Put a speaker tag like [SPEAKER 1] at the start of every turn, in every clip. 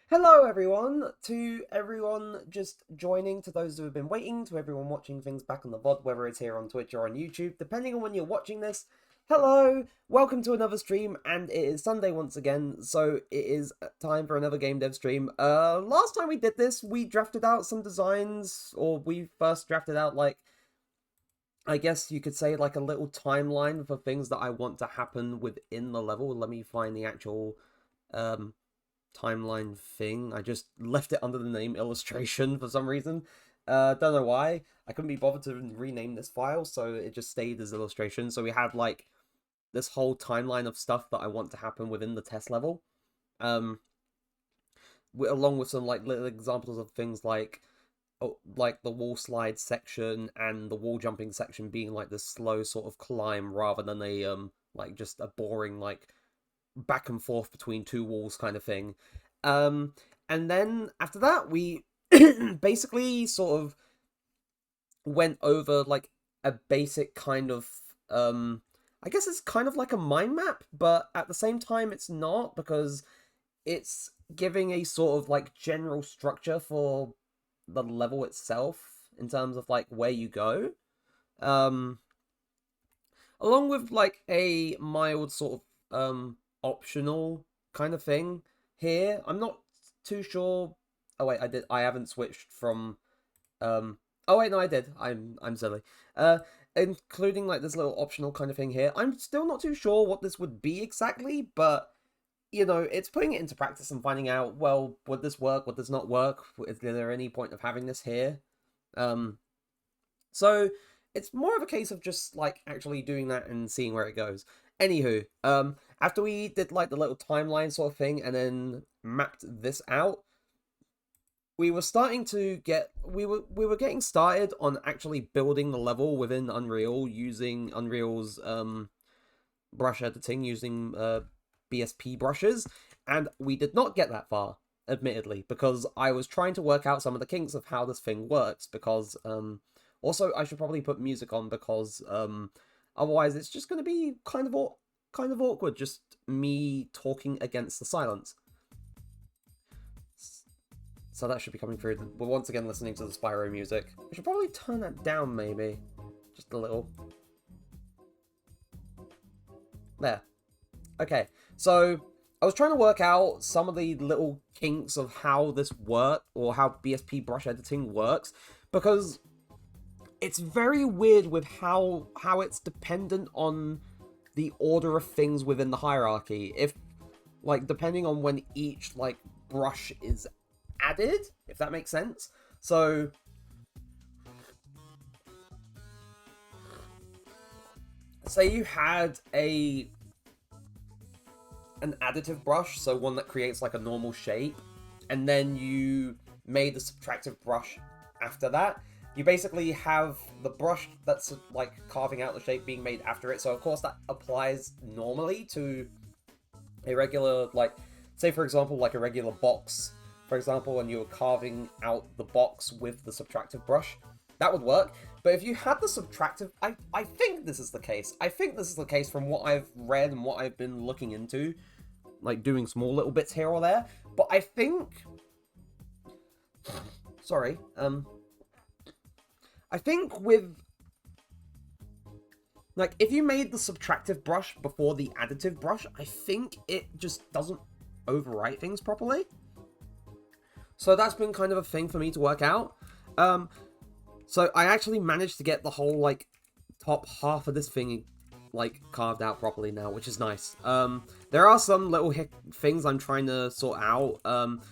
[SPEAKER 1] Hello, everyone. To everyone just joining, to those who have been waiting, to everyone watching things back on the VOD, whether it's here on Twitch or on YouTube, depending on when you're watching this. Hello, welcome to another stream, and it is Sunday once again, so it is time for another game dev stream. Last time we did this, we drafted out some designs, or we first drafted out, like, I guess you could say, like, a little timeline for things that I want to happen within the level. Let me find the actual, timeline thing. I just left it under the name illustration for some reason. Don't know why. I couldn't be bothered to rename this file, so it just stayed as illustration. So we have like this whole timeline of stuff that I want to happen within the test level. Along with some like little examples of things like the wall slide section and the wall jumping section being like this slow sort of climb rather than a like just a boring like back and forth between two walls kind of thing. And then after that, we basically sort of went over like a basic kind of I guess it's kind of like a mind map, but at the same time it's not, because it's giving a sort of like general structure for the level itself in terms of like where you go. Um Along with like a mild sort of optional kind of thing here. I'm not too sure. Oh wait, I haven't switched from oh wait, no, I did. I'm silly. Including like this little optional kind of thing here. I'm still not too sure what this would be exactly, but you know, it's putting it into practice and finding out, well, would this work? Would this not work? Is there any point of having this here? So it's more of a case of just like actually doing that and seeing where it goes. Anywho, after we did like the little timeline sort of thing and then mapped this out, we were starting to get we were getting started on actually building the level within Unreal using Unreal's brush editing using BSP brushes, and we did not get that far, admittedly, because I was trying to work out some of the kinks of how this thing works, because also I should probably put music on, because otherwise it's just going to be kind of awkward, just me talking against the silence. So that should be coming through. We're once again listening to the Spyro music. I should probably turn that down, maybe. Just a little. There. Okay, so I was trying to work out some of the little kinks of how this works, or how BSP brush editing works, because it's very weird with how it's dependent on the order of things within the hierarchy. If, like, depending on when each, like, brush is added, if that makes sense. So say you had a an additive brush, so one that creates like a normal shape, and then you made the subtractive brush after that, you basically have the brush that's like carving out the shape being made after it. So of course that applies normally to a regular, like, say for example, like a regular box, for example, and you were carving out the box with the subtractive brush. That would work. But if you had the subtractive, I think this is the case. I think this is the case from what I've read and what I've been looking into, like doing small little bits here or there. But I think, sorry, I think with, like, if you made the subtractive brush before the additive brush, I think it just doesn't overwrite things properly. So that's been kind of a thing for me to work out. So I actually managed to get the whole, like, top half of this thing, like, carved out properly now, which is nice. There are some little things I'm trying to sort out,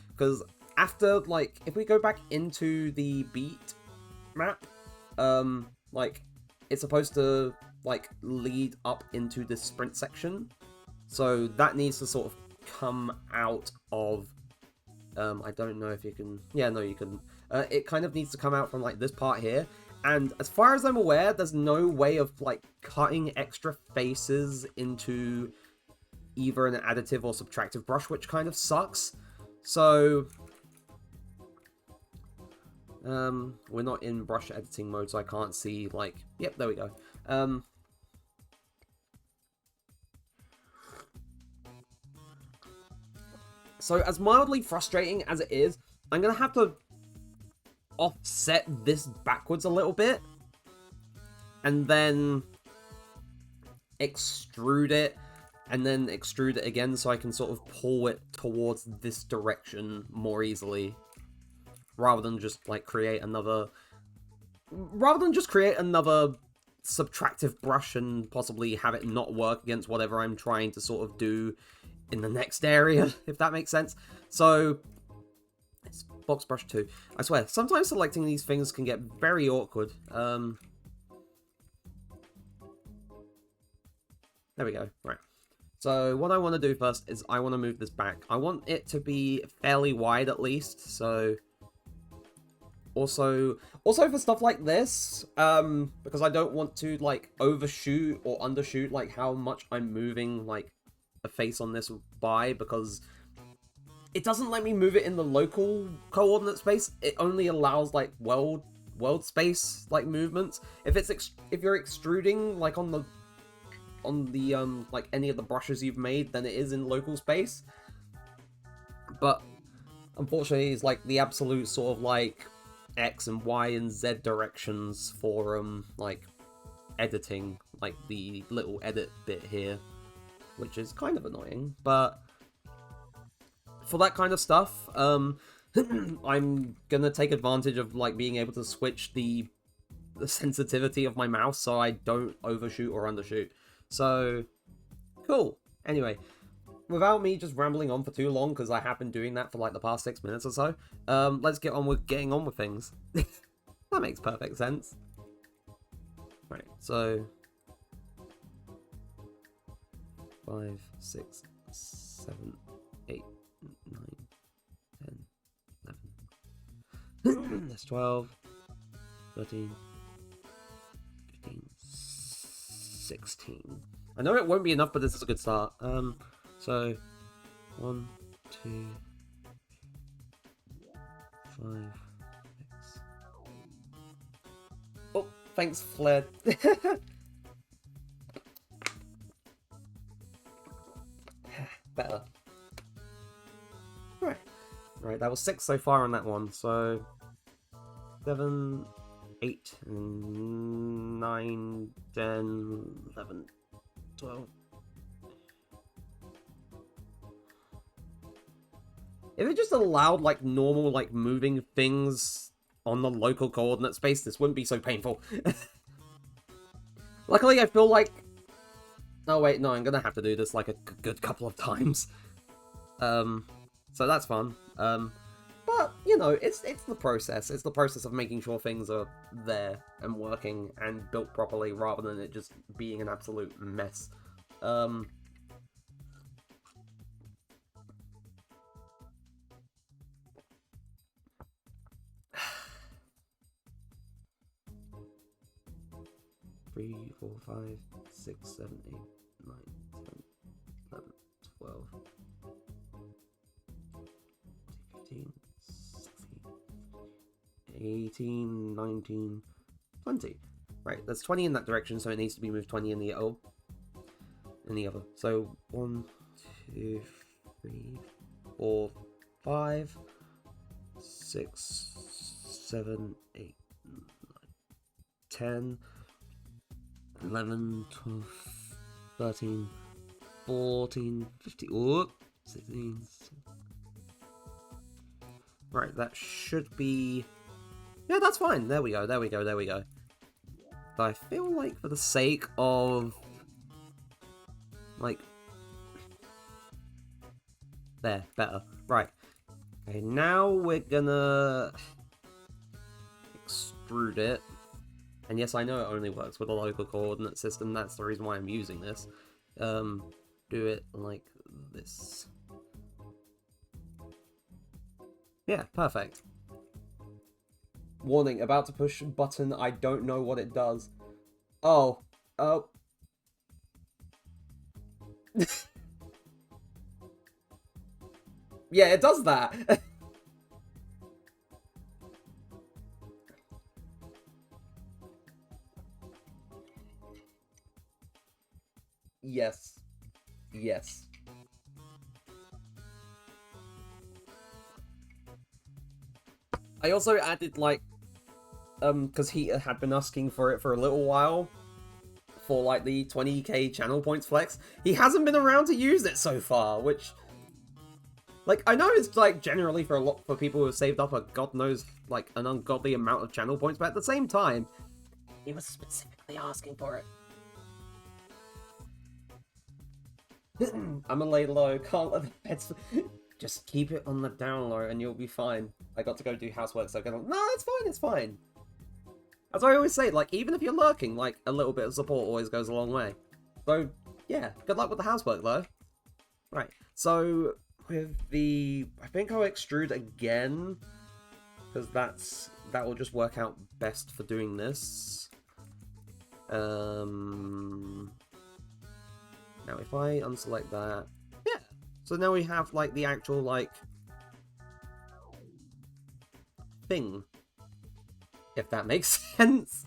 [SPEAKER 1] because after, like, if we go back into the beat map, like, it's supposed to, like, lead up into this sprint section. So that needs to sort of come out of, I don't know if you can, yeah, no, you can. It kind of needs to come out from, like, this part here. And as far as I'm aware, there's no way of, like, cutting extra faces into either an additive or subtractive brush, which kind of sucks. So, we're not in brush editing mode, so I can't see, like, yep, there we go. So as mildly frustrating as it is, I'm going to have to offset this backwards a little bit and then extrude it and then extrude it again so I can sort of pull it towards this direction more easily rather than just like create another subtractive brush and possibly have it not work against whatever I'm trying to sort of do in the next area, if that makes sense. So it's box brush 2. I swear, sometimes selecting these things can get very awkward. There we go. Right. So what I want to do first is I want to move this back. I want it to be fairly wide at least. So also for stuff like this, because I don't want to like overshoot or undershoot like how much I'm moving like a face on this by, because it doesn't let me move it in the local coordinate space. It only allows like world space like movements. If you're extruding like on the like any of the brushes you've made, then it is in local space. But unfortunately, it's like the absolute sort of like X and Y and Z directions for like editing, like the little edit bit here, which is kind of annoying. But for that kind of stuff, I'm gonna take advantage of like being able to switch the sensitivity of my mouse so I don't overshoot or undershoot. So cool. Anyway, without me just rambling on for too long, because I have been doing that for like the past 6 minutes or so, let's get on with getting on with things. That makes perfect sense. Right, so 5, 6, 7, 8, 9, 10, 11. That's 12, 13, 15, 16. I know it won't be enough, but this is a good start. So 1, 2, 5, 6. Oh, thanks, Flair. Better. Right, that was 6 so far on that one. So 7, 8, 9, 10, 11, 12. If it just allowed like normal like moving things on the local coordinate space, this wouldn't be so painful. Luckily, I feel like... Oh wait, no, I'm gonna have to do this like a good couple of times. So that's fun. But, you know, it's the process. It's the process of making sure things are there and working and built properly rather than it just being an absolute mess. 3, 4, 5, 6, 7, 8, 9, 10, 11, 12, 15, 16, 18, 19, 20. Right, there's 20 in that direction, so it needs to be moved 20 in the other. So 1, 2, 3, 4, 5, 6, 7, 8, 9, 10, 11, 12, 13, 14, 15, oh, 16. Right, that should be... Yeah, that's fine. There we go. But I feel like for the sake of... Like... There, better. Right. Okay, now we're gonna... extrude it. And yes, I know it only works with a local coordinate system. That's the reason why I'm using this. Do it like this. Yeah, perfect. Warning, about to push button, I don't know what it does. Oh. Yeah, it does that. Yes. Yes. I also added, like, because he had been asking for it for a little while, for, like, the 20k channel points flex. He hasn't been around to use it so far, which... Like, I know it's, like, generally for people who have saved up a god knows, like, an ungodly amount of channel points, but at the same time, he was specifically asking for it. I'ma lay low, can't let the pets... Just keep it on the down low and you'll be fine. I got to go do housework, so I'm gonna... No, it's fine. As I always say, like, even if you're lurking, like, a little bit of support always goes a long way. So, yeah, good luck with the housework, though. Right, so, with the... I think I'll extrude again, because that will just work out best for doing this. Now, if I unselect that... Yeah, so now we have, like, the actual, like... thing. If that makes sense.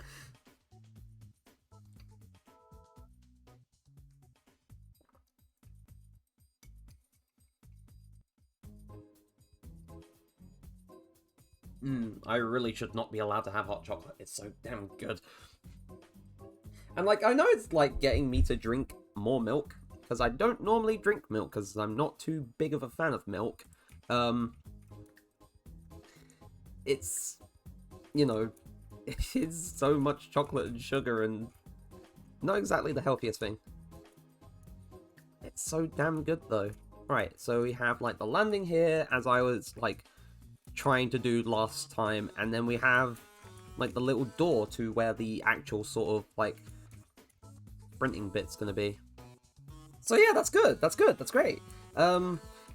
[SPEAKER 1] I really should not be allowed to have hot chocolate. It's so damn good. And, like, I know it's, like, getting me to drink more milk, because I don't normally drink milk, because I'm not too big of a fan of milk. It's, you know, it is so much chocolate and sugar, and not exactly the healthiest thing. It's so damn good, though. Right, so we have, like, the landing here, as I was, like, trying to do last time, and then we have, like, the little door to where the actual sort of, like, sprinting bit's gonna be. So yeah, that's good, that's great.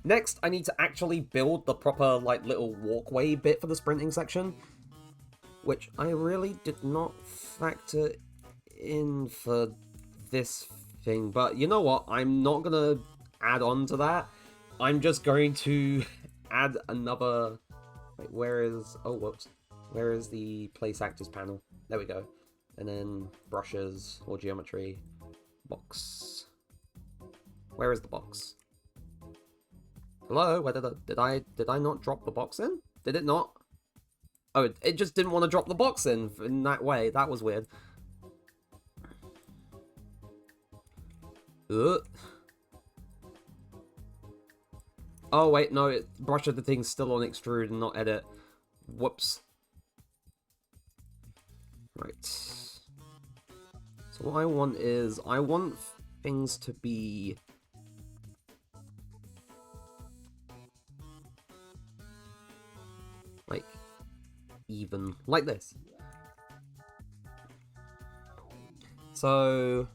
[SPEAKER 1] Next, I need to actually build the proper, like, little walkway bit for the sprinting section, which I really did not factor in for this thing, but you know what, I'm not gonna add on to that. I'm just going to add another... Wait, where is... Oh, whoops. Where is the place actors panel? There we go. And then brushes or geometry. Box. Where is the box? Hello? Where did I not drop the box in? Did it not? Oh, it just didn't want to drop the box in that way. That was weird. Ugh. Oh, wait, no, brush of the thing's still on extrude and not edit. Whoops. Right. So what I want is, I want things to be... like, even. Like this. So...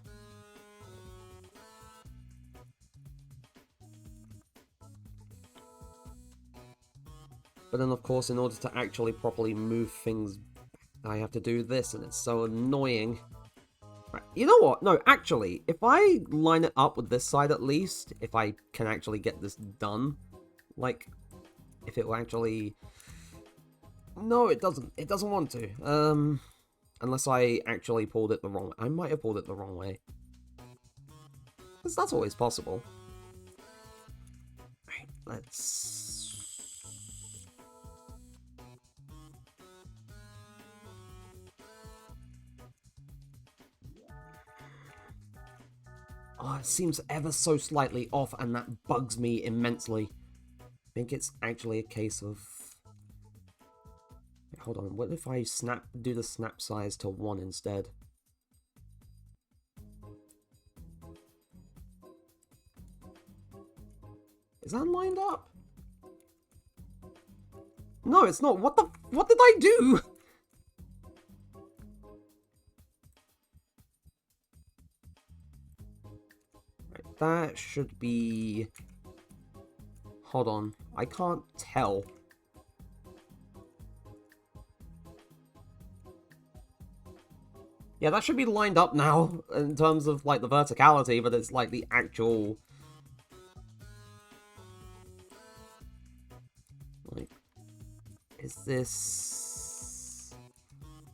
[SPEAKER 1] But then, of course, in order to actually properly move things, I have to do this, and it's so annoying. Right. You know what? No, actually, if I line it up with this side at least, if I can actually get this done, like, if it will actually... No, it doesn't. It doesn't want to. Unless I actually pulled it the wrong... I might have pulled it the wrong way. Because that's always possible. Right, let's... Oh, it seems ever so slightly off, and that bugs me immensely. I think it's actually a case of... Hold on, what if I do the snap size to 1 instead? Is that lined up? No, it's not. What did I do? Right, that should be... Hold on, I can't tell. Yeah, that should be lined up now in terms of, like, the verticality, but it's, like, the actual... Like, is this...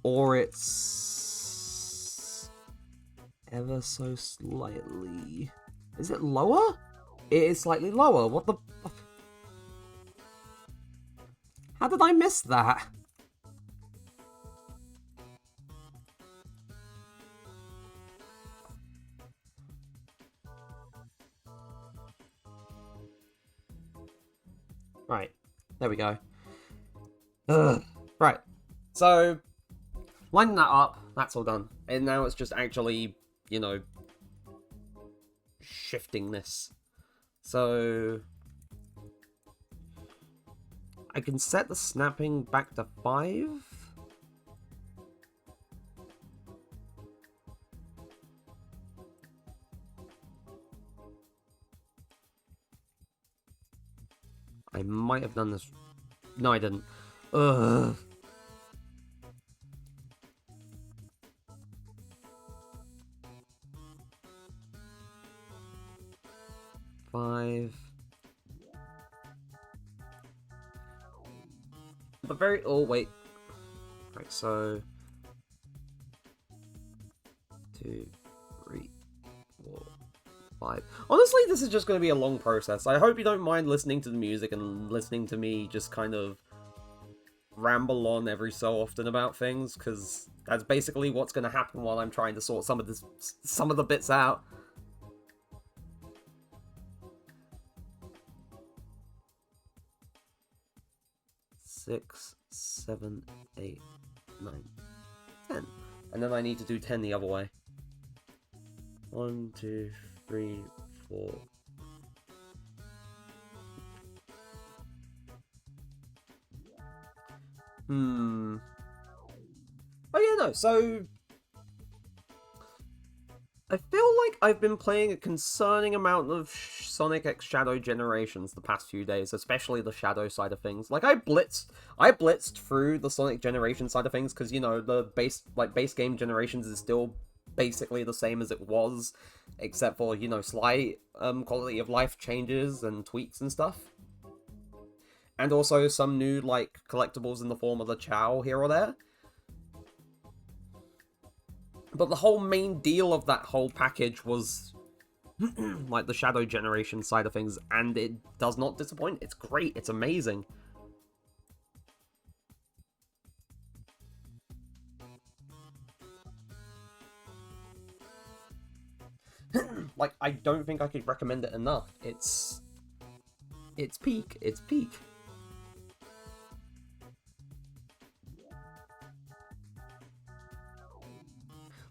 [SPEAKER 1] Or it's... ever so slightly... Is it lower? It is slightly lower. What the... How did I miss that? Right, there we go. Right, so lining that up, that's all done. And now it's just actually, you know, shifting this. So I can set the snapping back to 5. I might have done this. No, I didn't. Ugh. Five. The very... Oh, wait. Right, so... 2, 3, 4, 5. Honestly, this is just going to be a long process. I hope you don't mind listening to the music and listening to me just kind of ramble on every so often about things, because that's basically what's going to happen while I'm trying to sort some of the bits out. Six, 7, 8, 9, 10. And then I need to do 10 the other way. 1, 2, 3, 4. Oh yeah, no, so... I feel like I've been playing a concerning amount of Sonic X Shadow Generations the past few days, especially the Shadow side of things. Like, I blitzed through the Sonic Generation side of things, because, you know, the base game Generations is still basically the same as it was, except for, you know, slight quality of life changes and tweaks and stuff. And also some new, like, collectibles in the form of the Chow here or there. But the whole main deal of that whole package was, like, the Shadow Generation side of things, and it does not disappoint. It's great. It's amazing. Like, I don't think I could recommend it enough. It's peak. It's peak.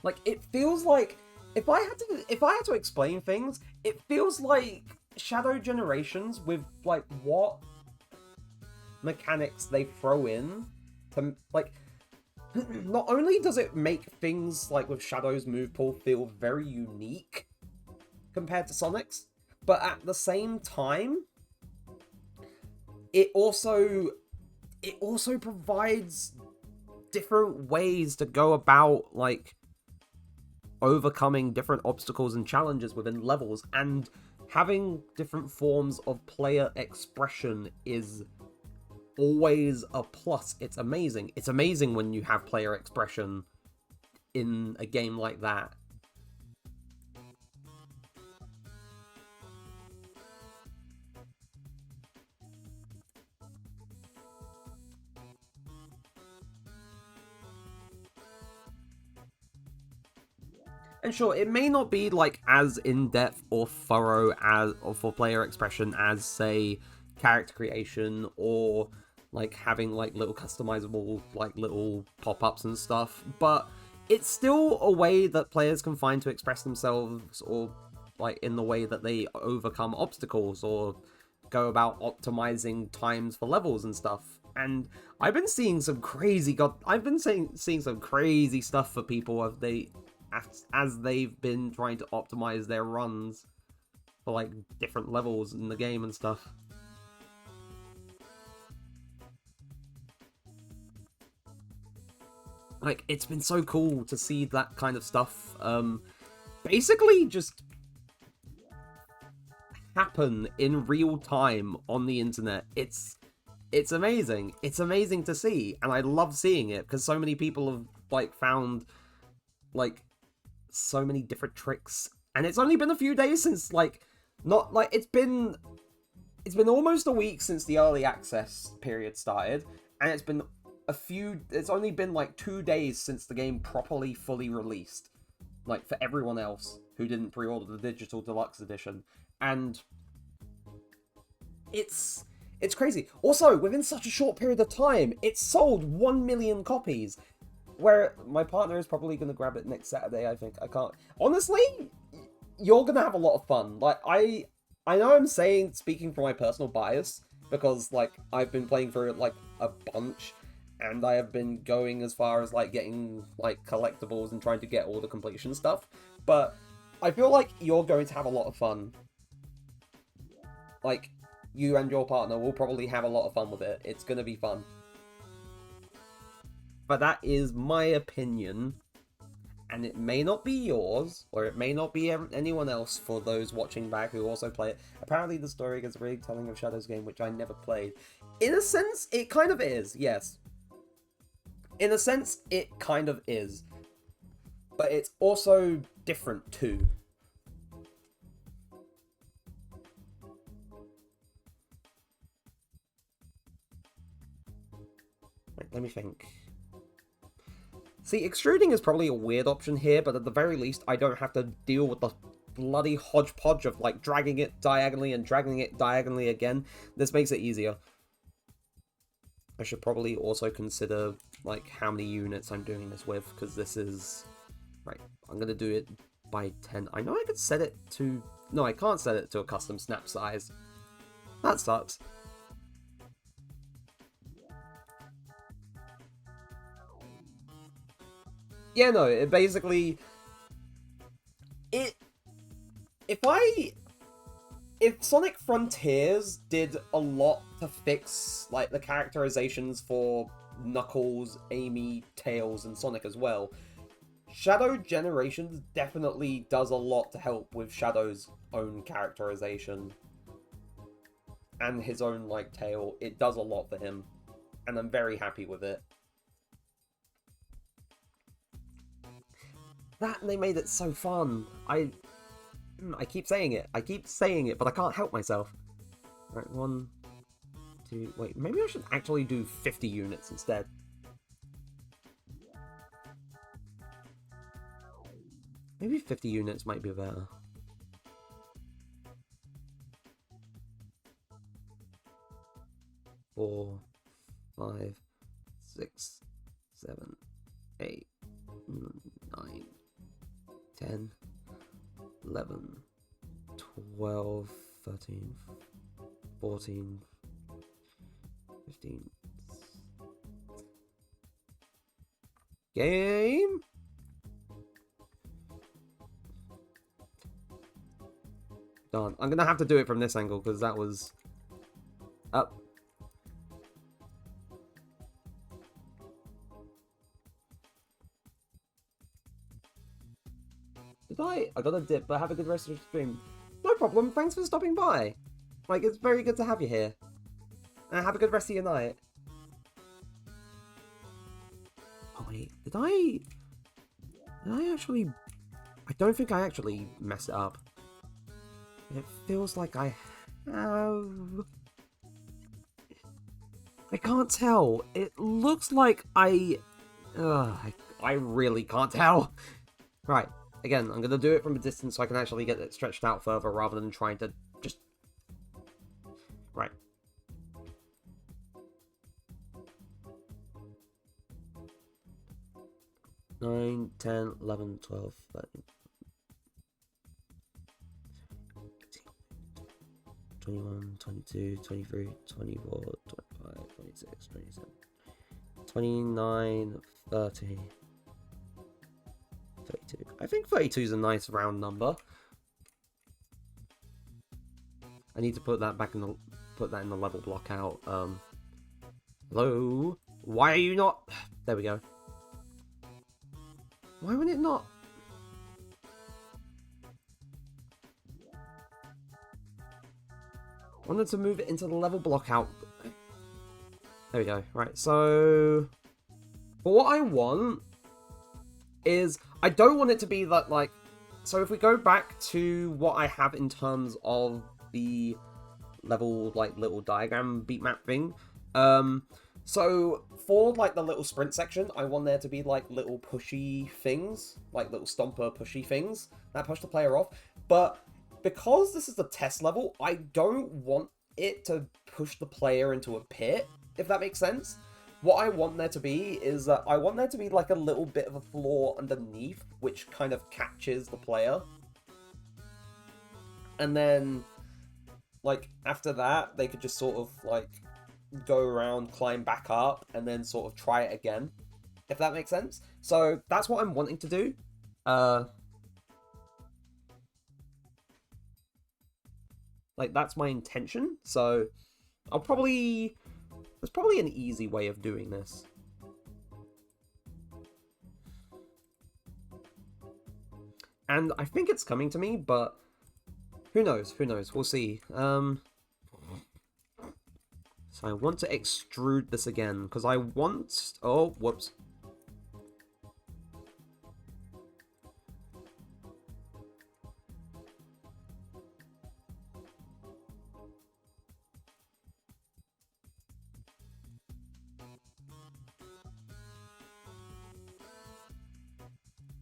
[SPEAKER 1] Like, it feels like, if I had to explain things, it feels like Shadow Generations with, like, what mechanics they throw in to, like, not only does it make things, like, with Shadow's move pool feel very unique compared to Sonic's, but at the same time, it also provides different ways to go about, like, overcoming different obstacles and challenges within levels, and having different forms of player expression is always a plus. It's amazing. It's amazing when you have player expression in a game like that. And sure, it may not be like as in-depth or thorough as or for player expression as, say, character creation or like having like little customizable like little pop-ups and stuff, but it's still a way that players can find to express themselves, or like in the way that they overcome obstacles or go about optimizing times for levels and stuff. And I've been seeing some crazy seeing some crazy stuff for people as they've been trying to optimize their runs for like different levels in the game and stuff. Like, it's been so cool to see that kind of stuff basically just happen in real time on the internet. It's amazing. It's amazing to see, and I love seeing it because so many people have like found like so many different tricks, and it's only been a few days since like not like it's been almost a week since the early access period started, and it's only been like 2 days since the game properly fully released, like for everyone else who didn't pre-order the digital deluxe edition. And it's crazy. Also, within such a short period of time, it's sold 1 million copies. Where my partner is probably going to grab it next Saturday, I think. I can't... Honestly, you're going to have a lot of fun. Like, I know I'm speaking from my personal bias, because, like, I've been playing through it, like, a bunch, and I have been going as far as, like, getting, like, collectibles and trying to get all the completion stuff. But I feel like you're going to have a lot of fun. Like, you and your partner will probably have a lot of fun with it. It's going to be fun. But that is my opinion, and it may not be yours, or it may not be anyone else for those watching back who also play it. Apparently the story is a retelling of Shadow's game, which I never played. In a sense, it kind of is, yes. In a sense, it kind of is. But it's also different, too. Right, let me think. See, extruding is probably a weird option here, but at the very least, I don't have to deal with the bloody hodgepodge of, like, dragging it diagonally and dragging it diagonally again. This makes it easier. I should probably also consider, like, how many units I'm doing this with, because this is... Right, I'm going to do it by 10. I know I could set it to... No, I can't set it to a custom snap size. That sucks. Yeah, no, it basically... If Sonic Frontiers did a lot to fix, like, the characterizations for Knuckles, Amy, Tails, and Sonic as well, Shadow Generations definitely does a lot to help with Shadow's own characterization. And his own, like, tail. It does a lot for him. And I'm very happy with it. That, they made it so fun. I keep saying it. I keep saying it, but I can't help myself. Right, 1, 2... Wait, maybe I should actually do 50 units instead. Maybe 50 units might be better. Four, 5, 6, 7, 8, 9, 10, 11, 12, 13, 14, 15. Game? Darn. I'm gonna have to do it from this angle because that was up. Did I? I got a dip, but have a good rest of your stream. No problem. Thanks for stopping by. Like, it's very good to have you here. And have a good rest of your night. Oh, wait. Did I actually... I don't think I actually messed it up. It feels like I have... I can't tell. It looks like I really can't tell. Right. Again, I'm going to do it from a distance so I can actually get it stretched out further rather than trying to just... Right. Nine, 10, 11, 12, 13, 21, 22, 23, 24, 25, 26, 27, 29, 30, 32. I think 32 is a nice round number. I need to put that back in the in the level block out. Hello? Why are you not? There we go. Why would it not? I wanted to move it into the level block out. There we go. Right, so... But what I want is... I don't want it to be that, like... So if we go back to what I have in terms of the level, like, little diagram beat map thing. So for, like, the little sprint section, I want there to be, like, little pushy things. Like, little stomper pushy things that push the player off. But because this is a test level, I don't want it to push the player into a pit, if that makes sense. What I want there to be is that I want there to be, like, a little bit of a floor underneath, which kind of catches the player. And then, like, after that, they could just sort of, like, go around, climb back up, and then sort of try it again, if that makes sense. So that's what I'm wanting to do. Like, that's my intention. So I'll probably... There's probably an easy way of doing this. And I think it's coming to me, but who knows? Who knows? We'll see. So I want to extrude this again, because I want... Oh, whoops.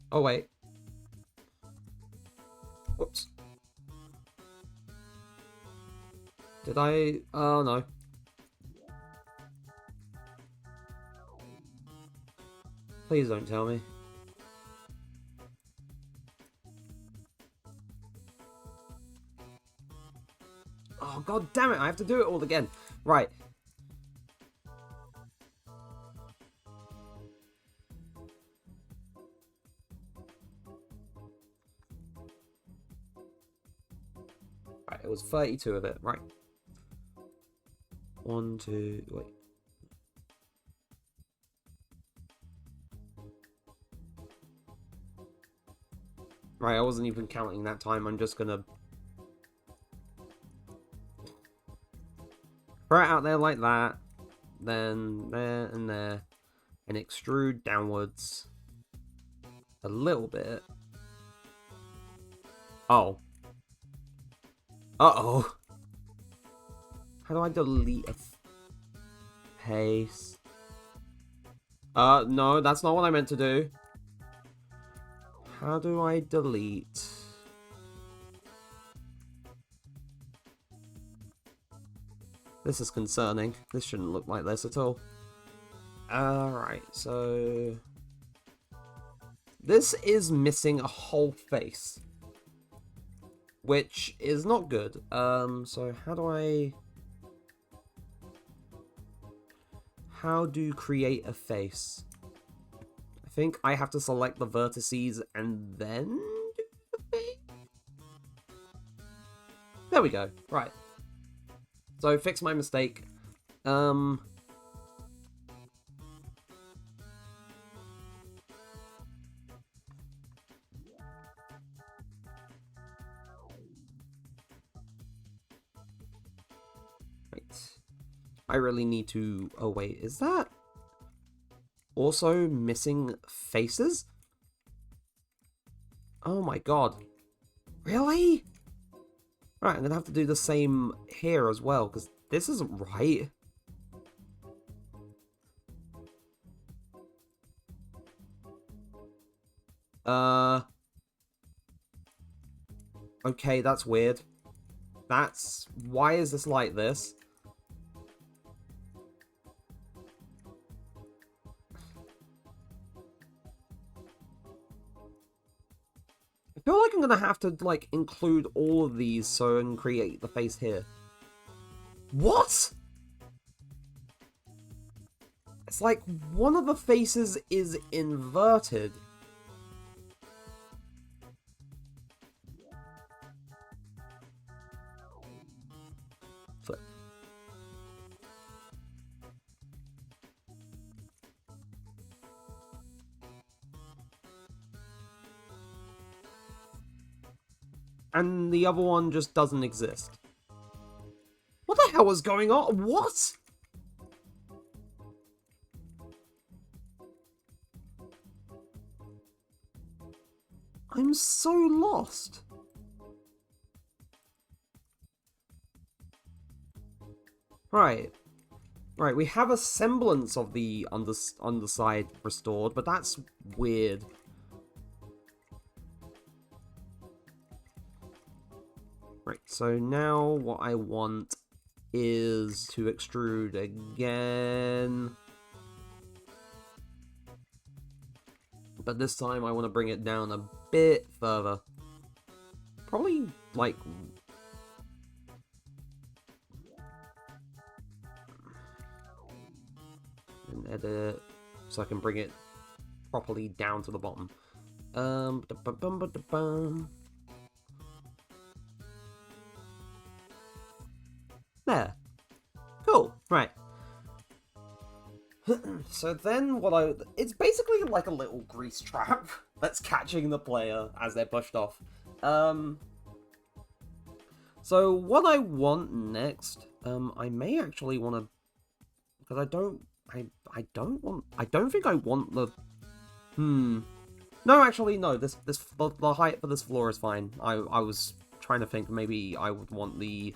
[SPEAKER 1] Oh, wait. Whoops. Did I... Oh, no. Please don't tell me. Oh, god damn it, I have to do it all again. Right. Right, it was 32 of it, right. 1, 2, wait. Right, I wasn't even counting that time, I'm just gonna... throw it out there like that, then there and there, and extrude downwards a little bit. Oh. Uh-oh. How do I delete a paste? No, that's not what I meant to do. How do I delete? This is concerning. This shouldn't look like this at all. Alright, so... This is missing a whole face. Which is not good. So how do I... How do create a face? I think I have to select the vertices and then do the face? There we go. Right. So fix my mistake. I really need to... Oh, wait, is that also missing faces? Oh my god. Really? Right, I'm gonna have to do the same here as well, because this isn't right. Okay, that's weird. Why is this like this? I feel like I'm gonna have to, like, include all of these so and create the face here. What? It's like one of the faces is inverted. Flip. And the other one just doesn't exist. What the hell was going on? What? I'm so lost. Right. Right, we have a semblance of the underside restored, but that's weird. Right, so now what I want is to extrude again. But this time I want to bring it down a bit further. Probably, like... and edit, so I can bring it properly down to the bottom. There. Cool, right. So then it's basically like a little grease trap that's catching the player as they're pushed off. So what I want next, I may actually want to, because I don't think I want the, no, actually, no, the height for this floor is fine. I was trying to think maybe I would want the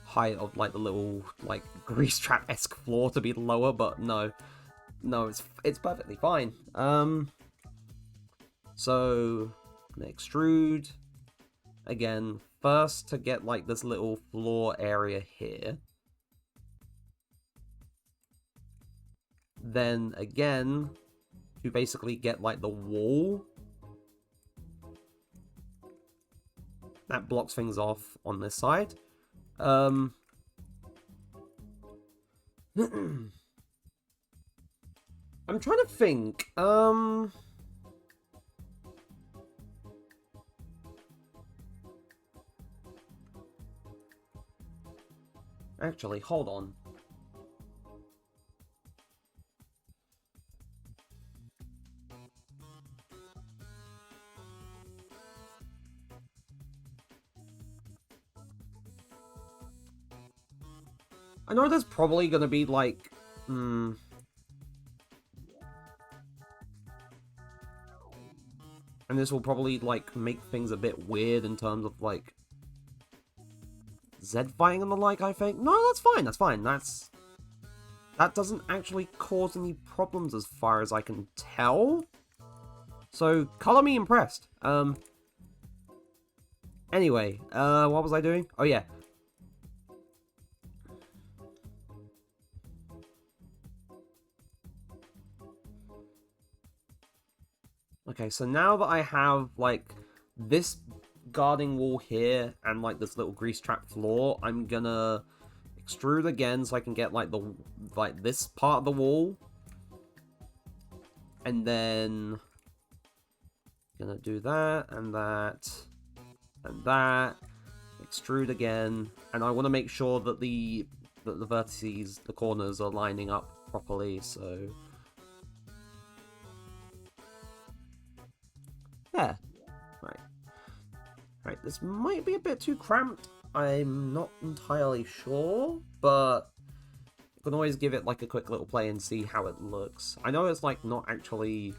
[SPEAKER 1] height of, like, the little, like, grease trap-esque floor to be lower, but no, it's perfectly fine. So, extrude, again, first to get, like, this little floor area here. Then, again, to basically get, like, the wall. That blocks things off on this side. I'm trying to think, actually, hold on. I know there's probably gonna be, like, and this will probably, like, make things a bit weird in terms of, like, Z fighting and the like, I think. No, that's fine, that doesn't actually cause any problems as far as I can tell. So, color me impressed. Anyway, what was I doing? Oh, yeah. Okay, so now that I have, like, this guarding wall here and, like, this little grease trap floor, I'm gonna extrude again so I can get, like, this part of the wall. And then gonna do that, and that, and that. Extrude again. And I want to make sure that the vertices, the corners, are lining up properly, so... yeah. Right, this might be a bit too cramped. I'm not entirely sure, but can always give it like a quick little play and see how it looks. I know it's like not actually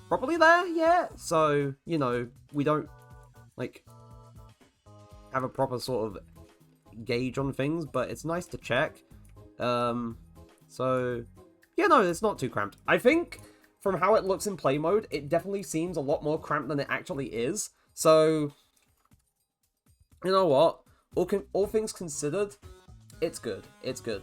[SPEAKER 1] properly there yet, so, you know, we don't like have a proper sort of gauge on things, but it's nice to check. So yeah, no, it's not too cramped. I think from how it looks in play mode, it definitely seems a lot more cramped than it actually is. So you know what? All things considered, it's good. It's good.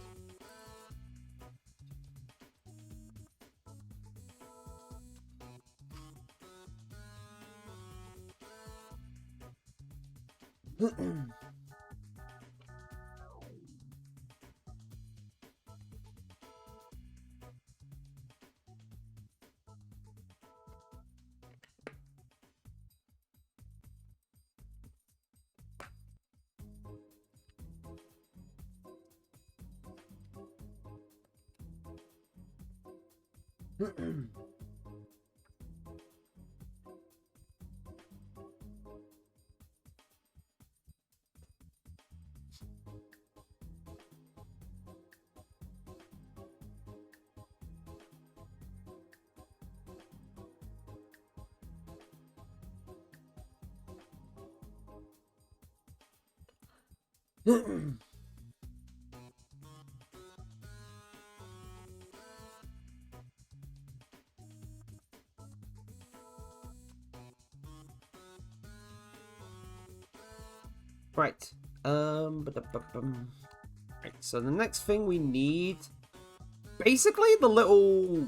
[SPEAKER 1] Right. Right, so the next thing we need, basically the little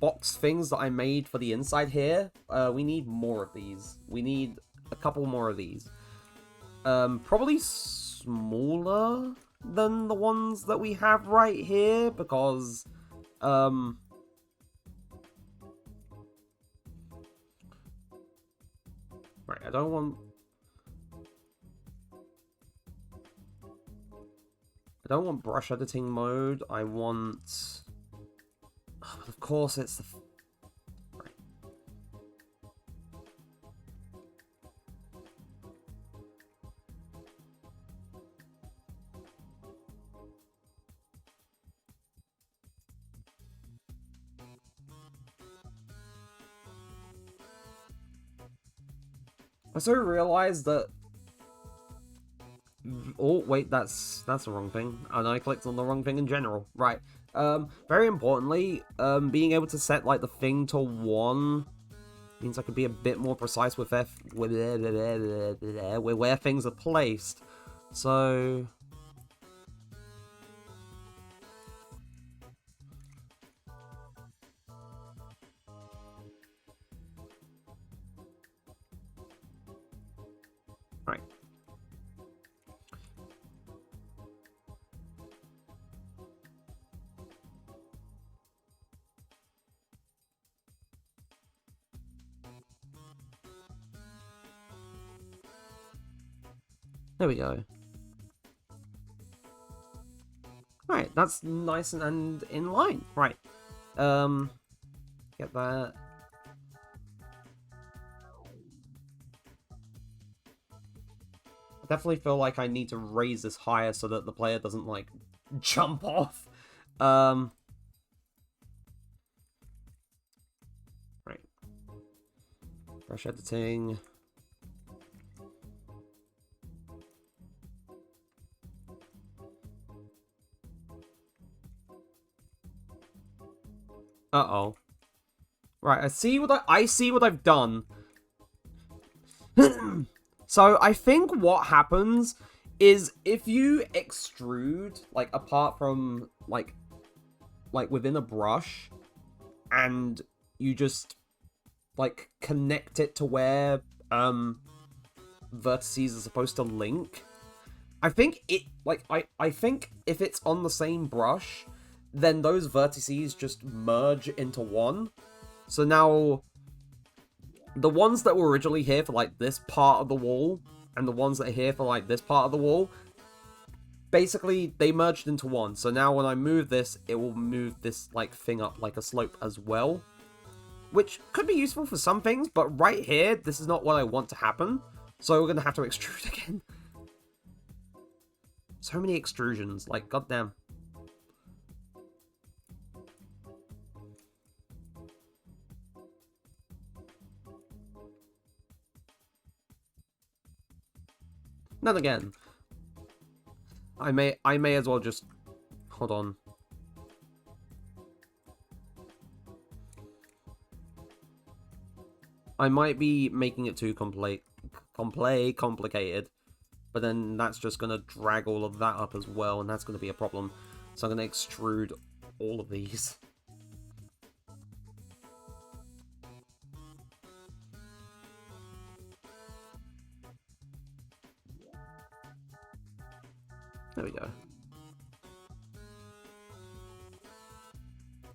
[SPEAKER 1] box things that I made for the inside here. We need more of these. We need a couple more of these. Probably smaller than the ones that we have right here, because right, I don't want brush editing mode. I want, oh, of course it's the right. I sort of realized that. Oh wait, that's the wrong thing, and I clicked on the wrong thing in general. Right. Very importantly, being able to set like the thing to 1 means I could be a bit more precise with where things are placed. So right. There we go. Right, that's nice and in line. Right. Get that. I definitely feel like I need to raise this higher so that the player doesn't, like, jump off. Right. Brush editing. Uh-oh. Right, I see what I've done. So I think what happens is if you extrude, like, apart from, like within a brush, and you just, like, connect it to where, vertices are supposed to link, I think it, like, I think if it's on the same brush, then those vertices just merge into one. So now, the ones that were originally here for, like, this part of the wall, and the ones that are here for, like, this part of the wall, basically, they merged into one. So now when I move this, it will move this, like, thing up like a slope as well. Which could be useful for some things, but right here, this is not what I want to happen. So we're going to have to extrude again. So many extrusions, like, goddamn. Then again, I may as well just hold on. I might be making it too complicated, but then that's just gonna drag all of that up as well, and that's gonna be a problem. So I'm gonna extrude all of these. There we go.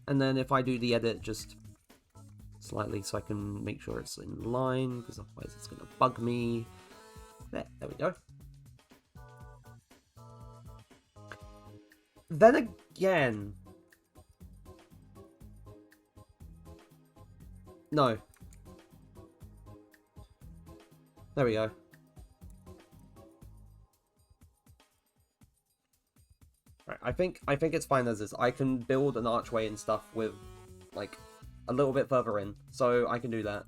[SPEAKER 1] And then if I do the edit just slightly so I can make sure it's in line, because otherwise it's going to bug me. There we go. Then again... No. There we go. Right, I think it's fine as is. I can build an archway and stuff with, like, a little bit further in, so I can do that.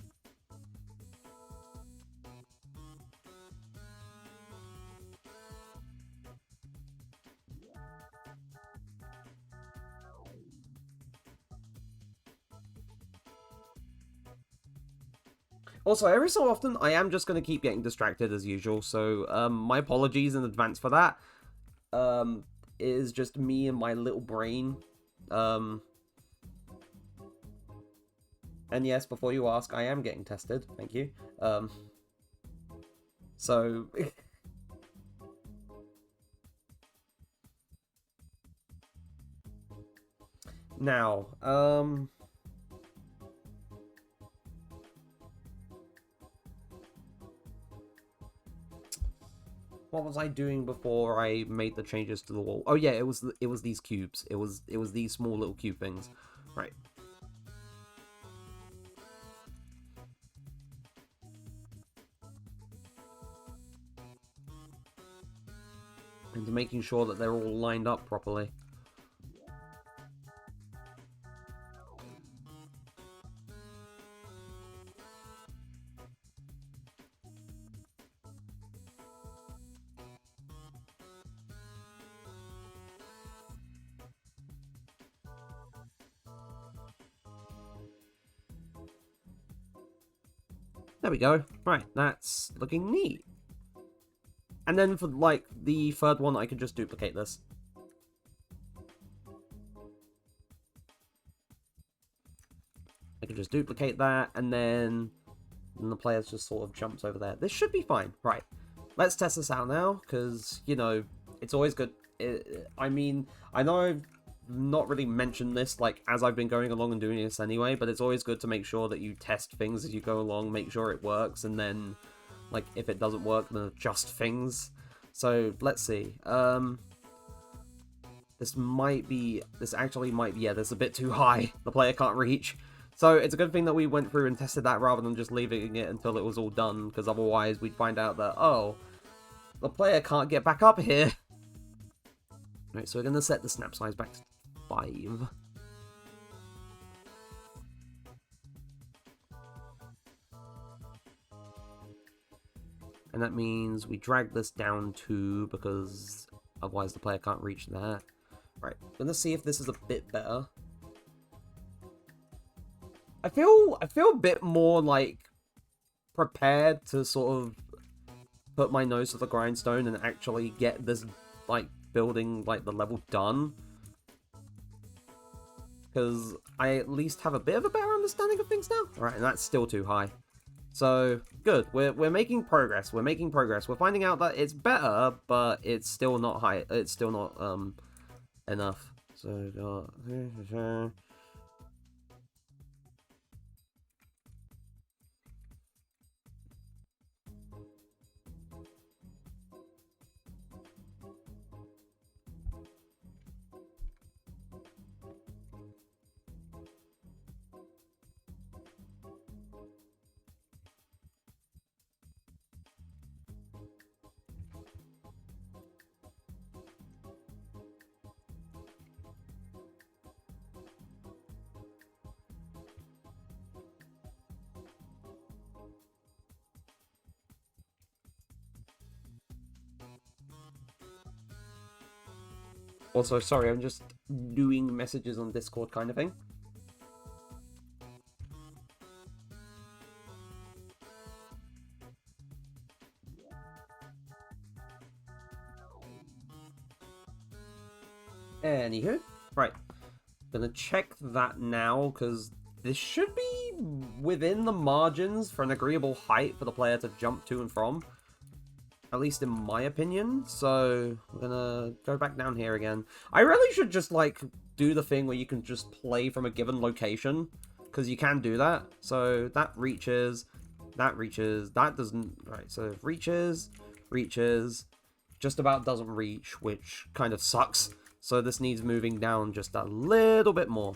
[SPEAKER 1] Also, every so often, I am just going to keep getting distracted as usual, so my apologies in advance for that. It is just me and my little brain. And yes, before you ask, I am getting tested. Thank you. So... Now, what was I doing before I made the changes to the wall? Oh yeah, it was these cubes. It was these small little cube things. Right. And making sure that they're all lined up properly. There we go. Right, that's looking neat. And then for, like, the third one, I could just duplicate this. I can just duplicate that, and then the player just sort of jumps over there. This should be fine. Right, let's test this out now, because, you know, it's always good. I mean, I know I've not really mentioned this, like, as I've been going along and doing this anyway, but it's always good to make sure that you test things as you go along, make sure it works, and then, like, if it doesn't work, then adjust things. So, let's see. This actually might be, yeah, this is a bit too high. The player can't reach. So, it's a good thing that we went through and tested that rather than just leaving it until it was all done, because otherwise we'd find out that, oh, the player can't get back up here. Right, so we're going to set the snap size back to 5. And that means we drag this down 2 because otherwise the player can't reach that. Right, gonna see if this is a bit better. I feel a bit more like prepared to sort of put my nose to the grindstone and actually get this like building like the level done. Because I at least have a bit of a better understanding of things now. Alright, and that's still too high. So, good. We're making progress. We're making progress. We're finding out that it's better, but it's still not high. It's still not, enough. So, Also, sorry, I'm just doing messages on Discord kind of thing. Anywho, right. Gonna check that now, because this should be within the margins for an agreeable height for the player to jump to and from. At least in my opinion. So, I'm gonna go back down here again. I really should just, like, do the thing where you can just play from a given location. Because you can do that. So, that reaches, that doesn't... Right, so reaches, just about doesn't reach, which kind of sucks. So this needs moving down just a little bit more.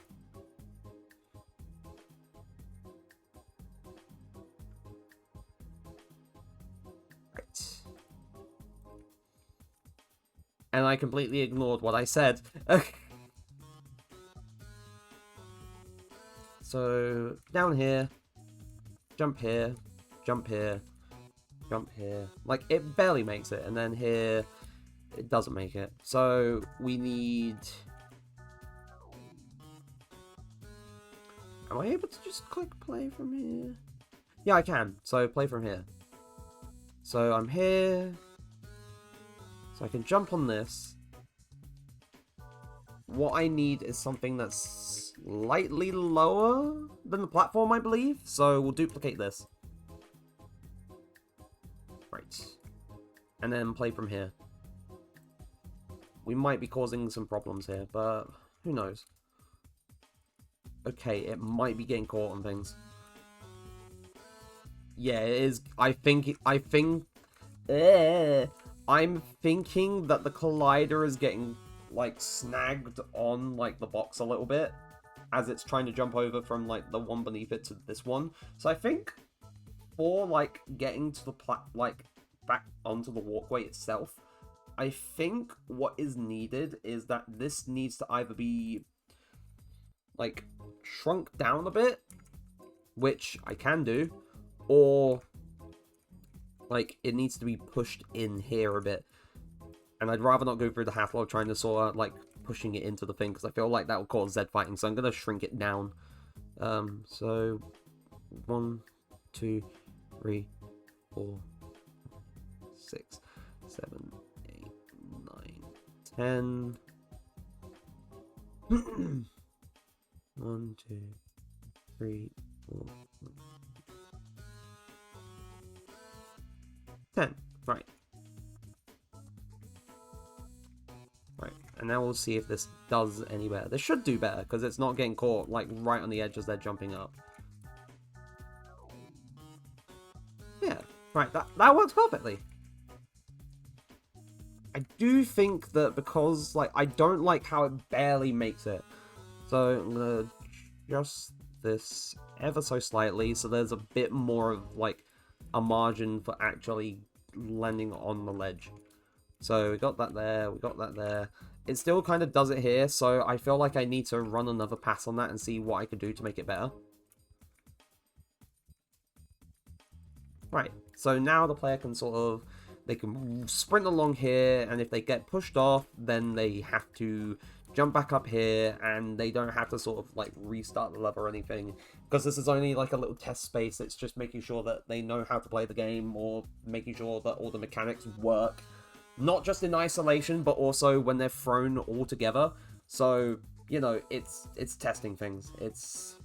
[SPEAKER 1] Right. And I completely ignored what I said. So, down here, jump here, jump here, jump here. Like, it barely makes it. And then here... It doesn't make it. So, we need... Am I able to just click play from here? Yeah, I can. So, play from here. So, I'm here. So, I can jump on this. What I need is something that's slightly lower than the platform, I believe. So, we'll duplicate this. Right. And then play from here. We might be causing some problems here, but who knows? Okay, it might be getting caught on things. Yeah, it is. I'm thinking that the collider is getting, like, snagged on, like, the box a little bit as it's trying to jump over from, like, the one beneath it to this one. So I think for, like, getting to the back onto the walkway itself, I think what is needed is that this needs to either be, like, shrunk down a bit, which I can do, or, like, it needs to be pushed in here a bit. And I'd rather not go through the hassle of trying to sort of, like, pushing it into the thing, because I feel like that will cause Z fighting, so I'm going to shrink it down. So, 1, 2, 3, 4, 6, 7... 10. 1, 2, 3, 4, 10. Right. Right. And now we'll see if this does any better. This should do better, because it's not getting caught, like, right on the edge as they're jumping up. Yeah. Right. That works perfectly. I do think that because, like, I don't like how it barely makes it. So I'm going to adjust this ever so slightly so there's a bit more of, like, a margin for actually landing on the ledge. So we got that there, we got that there. It still kind of does it here, so I feel like I need to run another pass on that and see what I could do to make it better. Right, so now the player can sort of... They can sprint along here, and if they get pushed off, then they have to jump back up here, and they don't have to sort of, like, restart the level or anything. Because this is only, like, a little test space. It's just making sure that they know how to play the game, or making sure that all the mechanics work. Not just in isolation, but also when they're thrown all together. So, you know, it's testing things. It's...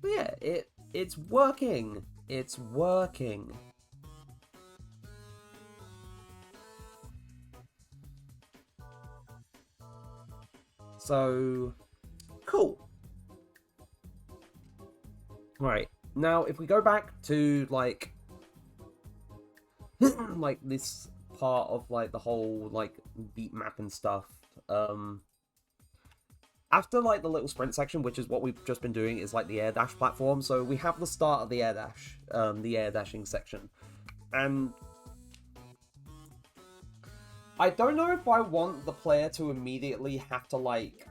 [SPEAKER 1] But yeah, it's working. It's working. So, cool. Right, now if we go back to, like, like, this part of, like, the whole, like, beat map and stuff, after, like, the little sprint section, which is what we've just been doing, is, like, the air dash platform. So we have the start of the air dash, the air dashing section. And I don't know if I want the player to immediately have to, like,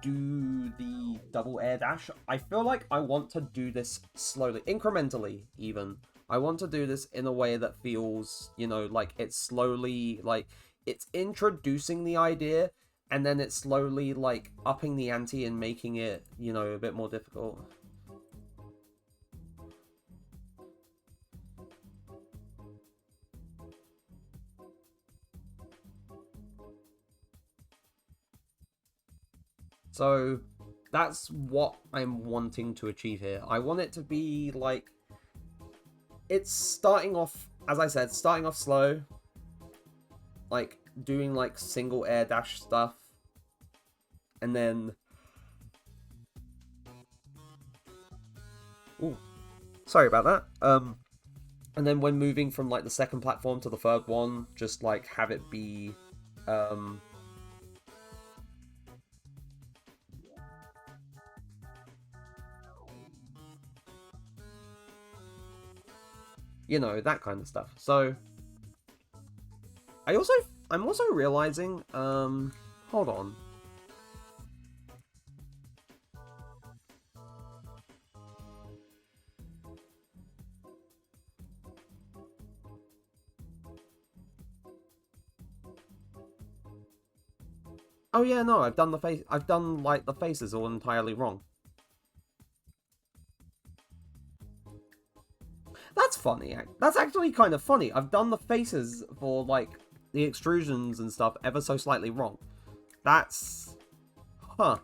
[SPEAKER 1] do the double air dash, I feel like I want to do this slowly, incrementally even. I want to do this in a way that feels, you know, like it's slowly, like, it's introducing the idea, and then it's slowly, like, upping the ante and making it, you know, a bit more difficult. So that's what I'm wanting to achieve here. I want it to be like, it's starting off, as I said, starting off slow, like doing like single air dash stuff, and then, ooh, sorry about that. And then when moving from like the second platform to the third one, just like have it be, you know, that kind of stuff. So I'm also realizing, hold on. Oh yeah, no, I've done like the faces all entirely wrong. That's funny. That's actually kind of funny. I've done the faces for like the extrusions and stuff ever so slightly wrong. That's, huh.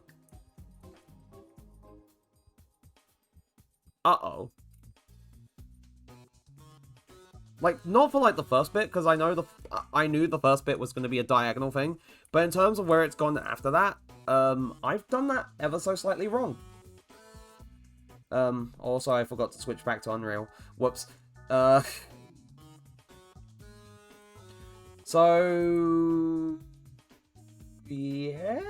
[SPEAKER 1] Uh-oh. Like, not for like the first bit, because I knew the first bit was going to be a diagonal thing, but in terms of where it's gone after that, I've done that ever so slightly wrong. Also I forgot to switch back to Unreal. Whoops. So yeah.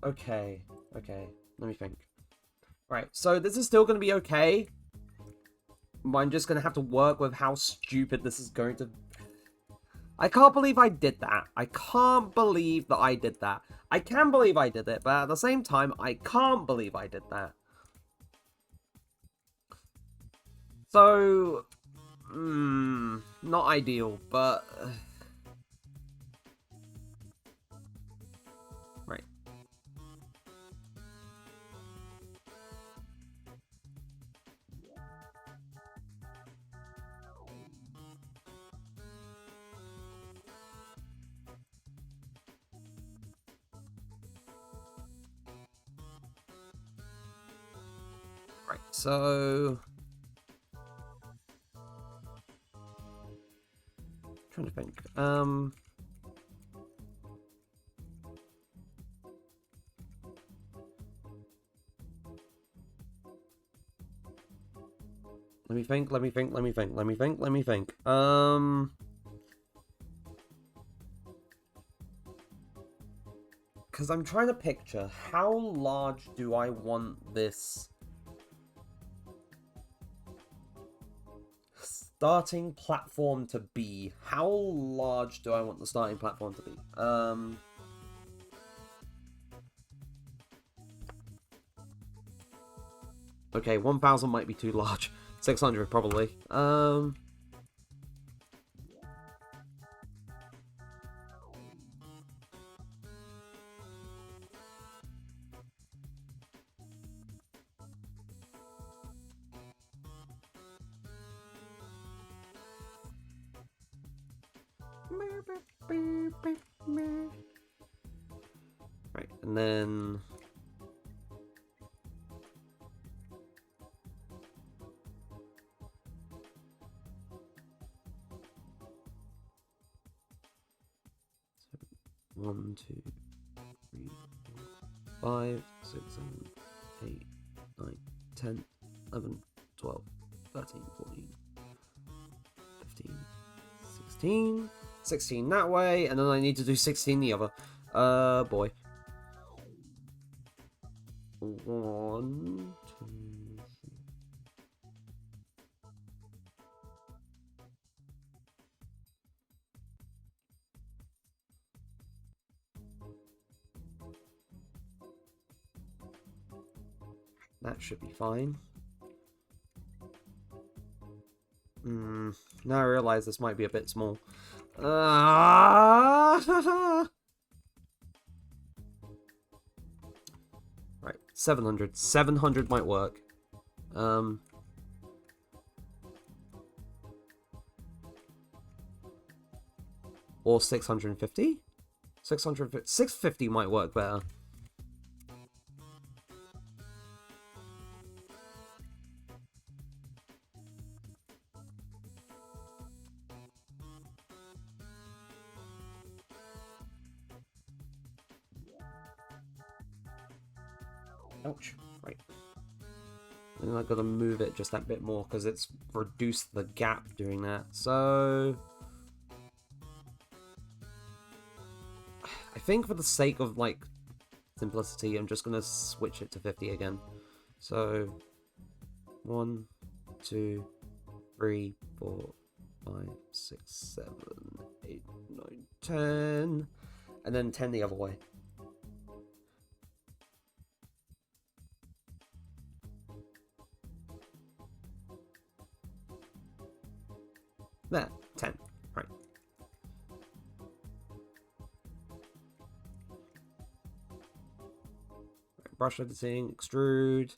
[SPEAKER 1] Okay, let me think. Right, so this is still going to be okay. I'm just going to have to work with how stupid this is going to... I can't believe I did that. I can't believe that I did that. I can believe I did it, but at the same time, I can't believe I did that. So... not ideal, but... Right. Right, so... trying to think. Let me think. Because I'm trying to picture, how large do I want this starting platform to be? How large do I want the starting platform to be? Okay, 1,000 might be too large. 600 probably. Right, and then... One, two, 3, 4, 5, 6, 7, 8, 9, 10, 11, 12, 13, 14, 15, 16. 16 that way, and then I need to do 16 the other. Boy. 1, 2, 3. That should be fine. Now I realize this might be a bit small. Right, 700. 700 might work. Or 650? 650 might work better. Ouch. Right. And I've got to move it just that bit more because it's reduced the gap doing that. So... I think for the sake of, like, simplicity, I'm just going to switch it to 50 again. So... 1, 2, 3, 4, 5, 6, 7, 8, 9, 10. And then 10 the other way. There, 10. Right. Brush editing, extrude.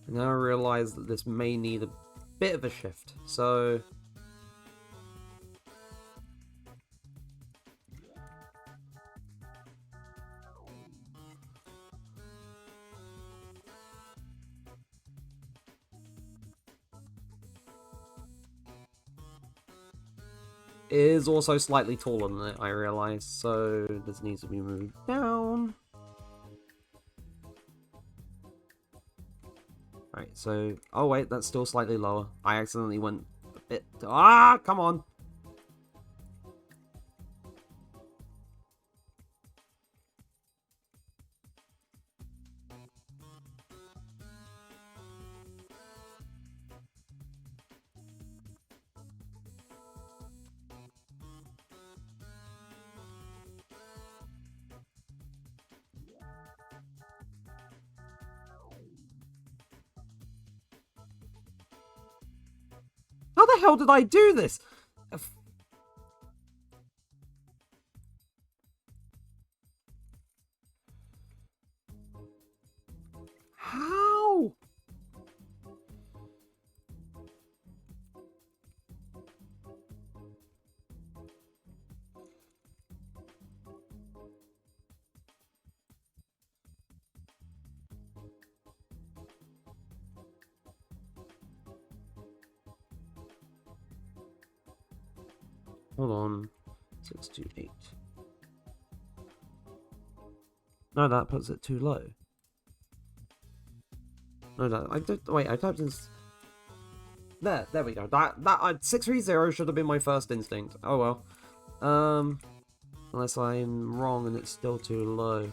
[SPEAKER 1] And now I realize that this may need a bit of a shift, so... It is also slightly taller than it, I realize, so this needs to be moved down. Right, so... Oh wait, that's still slightly lower. I accidentally went a bit... Ah, come on! How the hell did I do this? How? Hold on. 6, 2, 8. No, that puts it too low. No, no, I did. Wait, I typed in. There we go. That 630 should have been my first instinct. Oh well. Unless I'm wrong and it's still too low.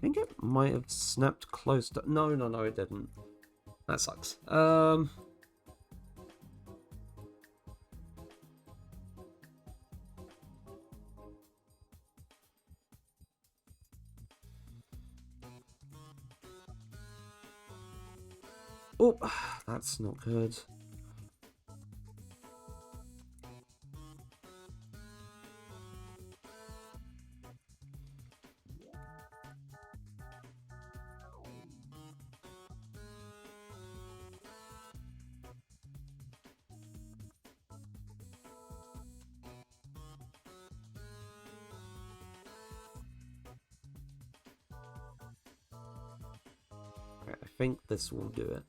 [SPEAKER 1] think it might have snapped close to... No, it didn't. That sucks. Oh, that's not good. I think this will do it.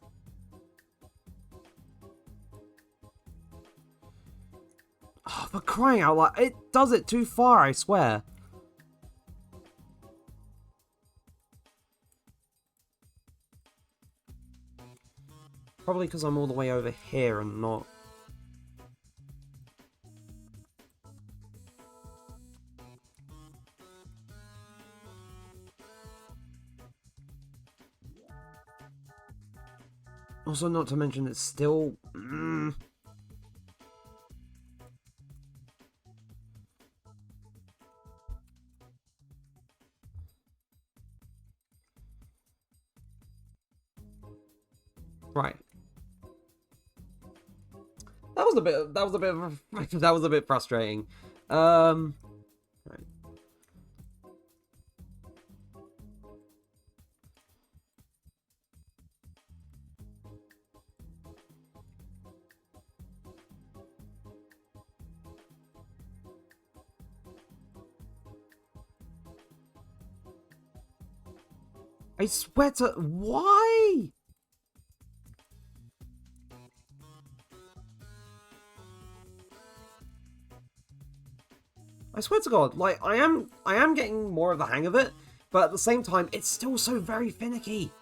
[SPEAKER 1] Oh, for crying out loud, it does it too far, I swear. Probably because I'm all the way over here and not... Also, not to mention, it's still... Right. That was a bit frustrating. Right. I swear to... Why? I swear to God, like, I am getting more of the hang of it, but at the same time, it's still so very finicky.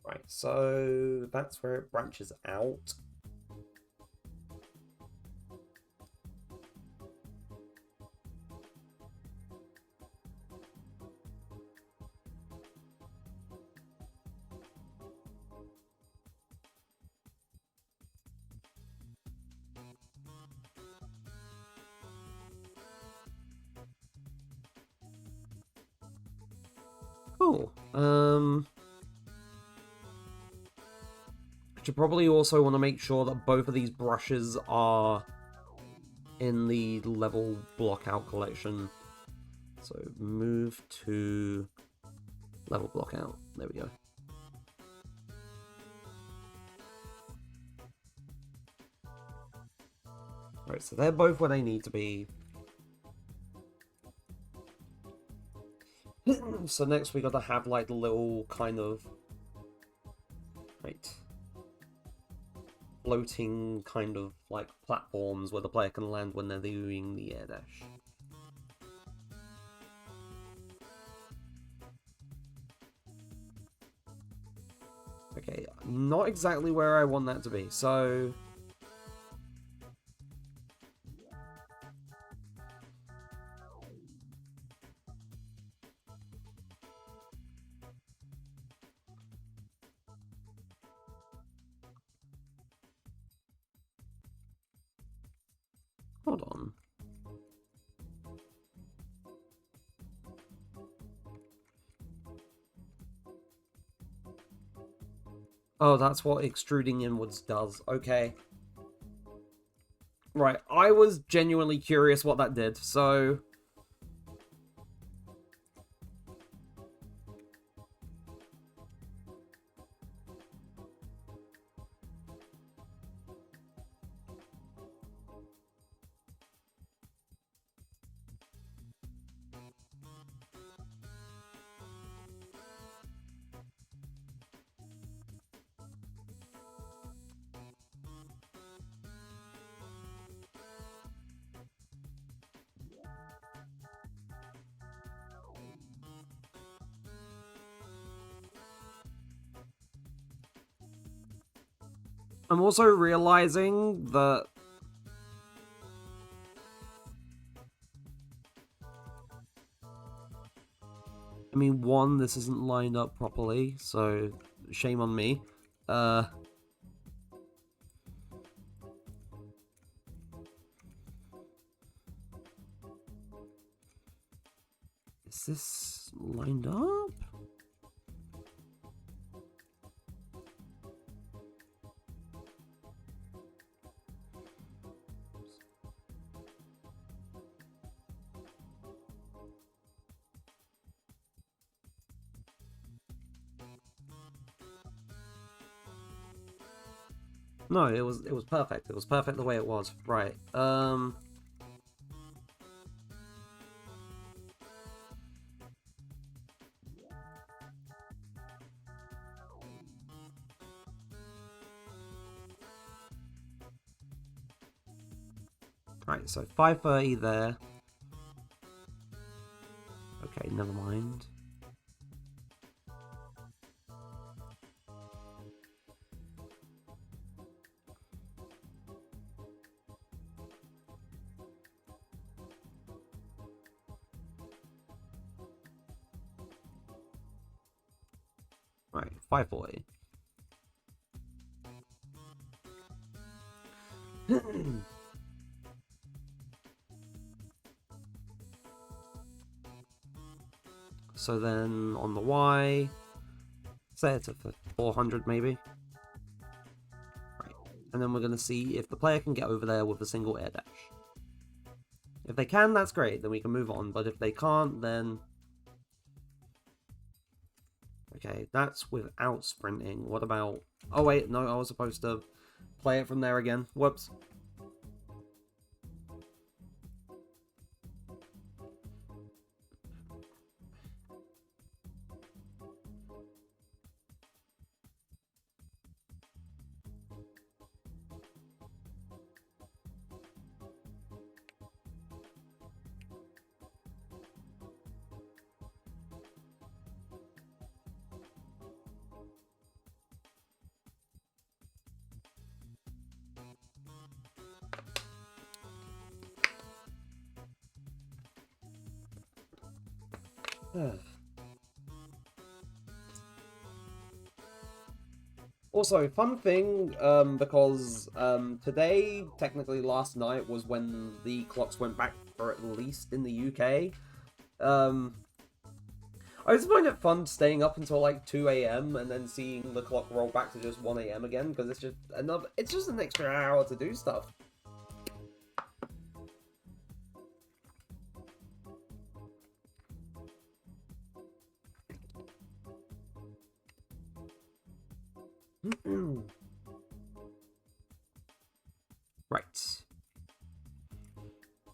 [SPEAKER 1] Right, so that's where it branches out. Cool. I should probably also want to make sure that both of these brushes are in the level blockout collection. So move to level blockout. There we go. Right, so they're both where they need to be. So next we gotta have like the little kind of floating kind of like platforms where the player can land when they're doing the air dash. Okay, not exactly where I want that to be, so... Hold on. Oh, that's what extruding inwards does. Okay. Right, I was genuinely curious what that did, so... I'm also realizing that I mean, one, this isn't lined up properly, so shame on me. Is this lined up? No, it was perfect. It was perfect the way it was. Right. Right, so 5:30 there. Okay, never mind. Right, 5:40. So then on the Y, set it to 400 maybe. Right, and then we're going to see if the player can get over there with a single air dash. If they can, that's great, then we can move on, but if they can't, then... Okay, that's without sprinting. What about... Oh wait, no, I was supposed to play it from there again. Whoops. Also, fun thing, because today, technically last night, was when the clocks went back, for at least in the UK. I just find it fun staying up until like 2 a.m. and then seeing the clock roll back to just 1 a.m. again, because it's just an extra hour to do stuff. Right.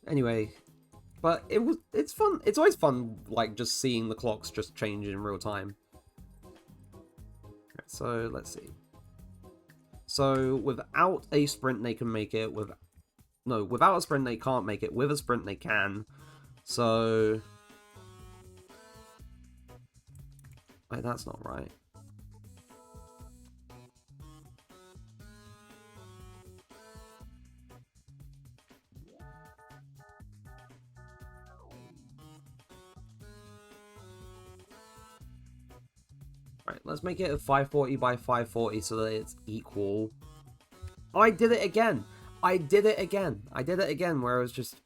[SPEAKER 1] Anyway, but it's fun. It's always fun, like, just seeing the clocks just change in real time. Right, so, let's see. So, without a sprint, they can make it. Without a sprint, they can't make it. With a sprint, they can. So... Wait, that's not right. Right, let's make it a 540 by 540 so that it's equal. Oh, I did it again! I did it again! I did it again, where I was just...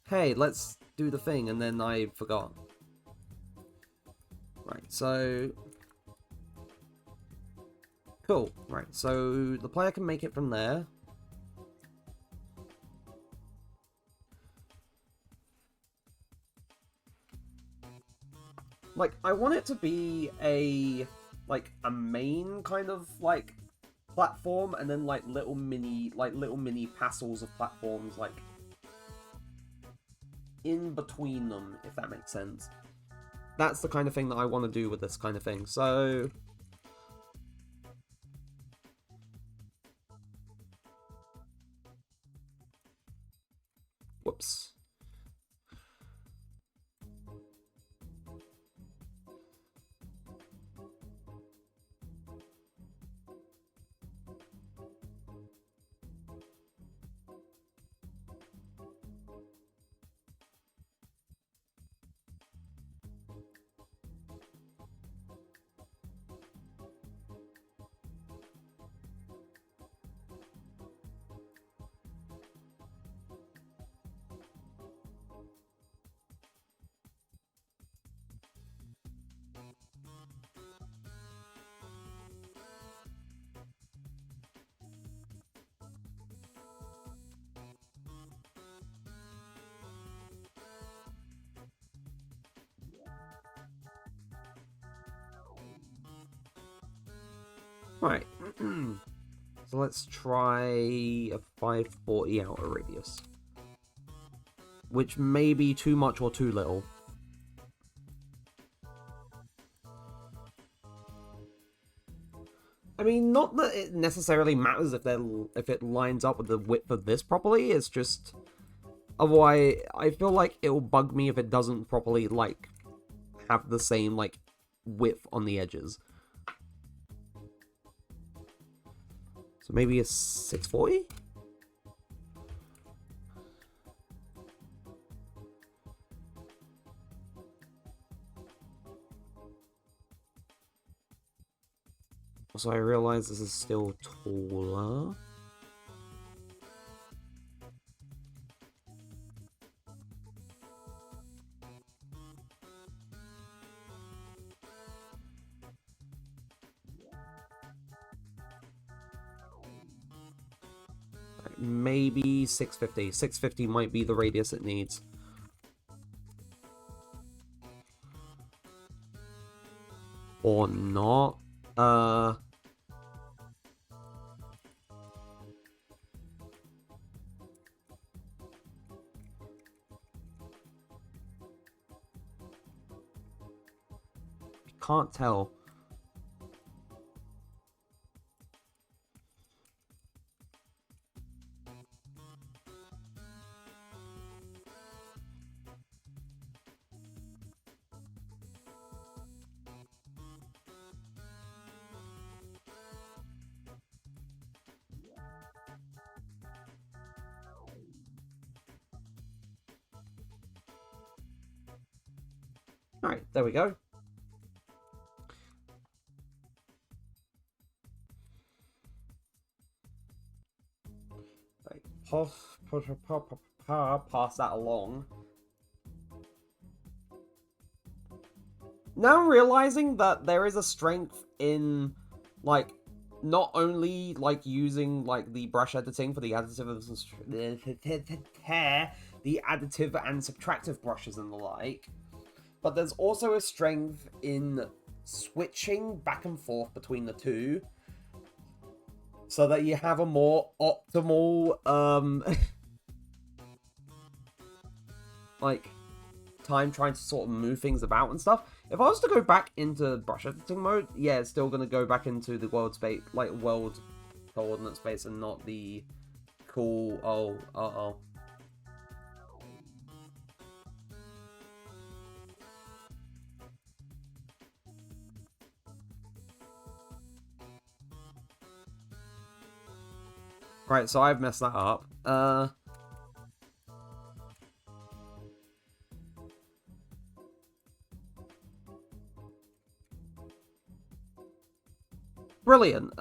[SPEAKER 1] Hey, let's do the thing, and then I forgot. Right, so... Cool. Right, so the player can make it from there. Like, I want it to be a main kind of, like, platform, and then, like, little mini passels of platforms, like, in between them, if that makes sense. That's the kind of thing that I want to do with this kind of thing, so... Whoops. Right. So let's try a 540 outer radius. Which may be too much or too little. I mean, not that it necessarily matters if it lines up with the width of this properly, it's just... Otherwise, I feel like it'll bug me if it doesn't properly, like, have the same, like, width on the edges. So maybe a 640? So I realize this is still taller. Maybe 650. 650 might be the radius it needs. Or not. Can't tell. Alright, there we go. Pass that along. Now I'm realizing that there is a strength in, like, not only, like, using, like, the brush editing for the additive and subtractive brushes and the like, but there's also a strength in switching back and forth between the two, so that you have a more optimal, like, time trying to sort of move things about and stuff. If I was to go back into brush editing mode, yeah, it's still going to go back into the world space, like, world coordinate space, and not the cool, oh. Right, so I've messed that up. Brilliant.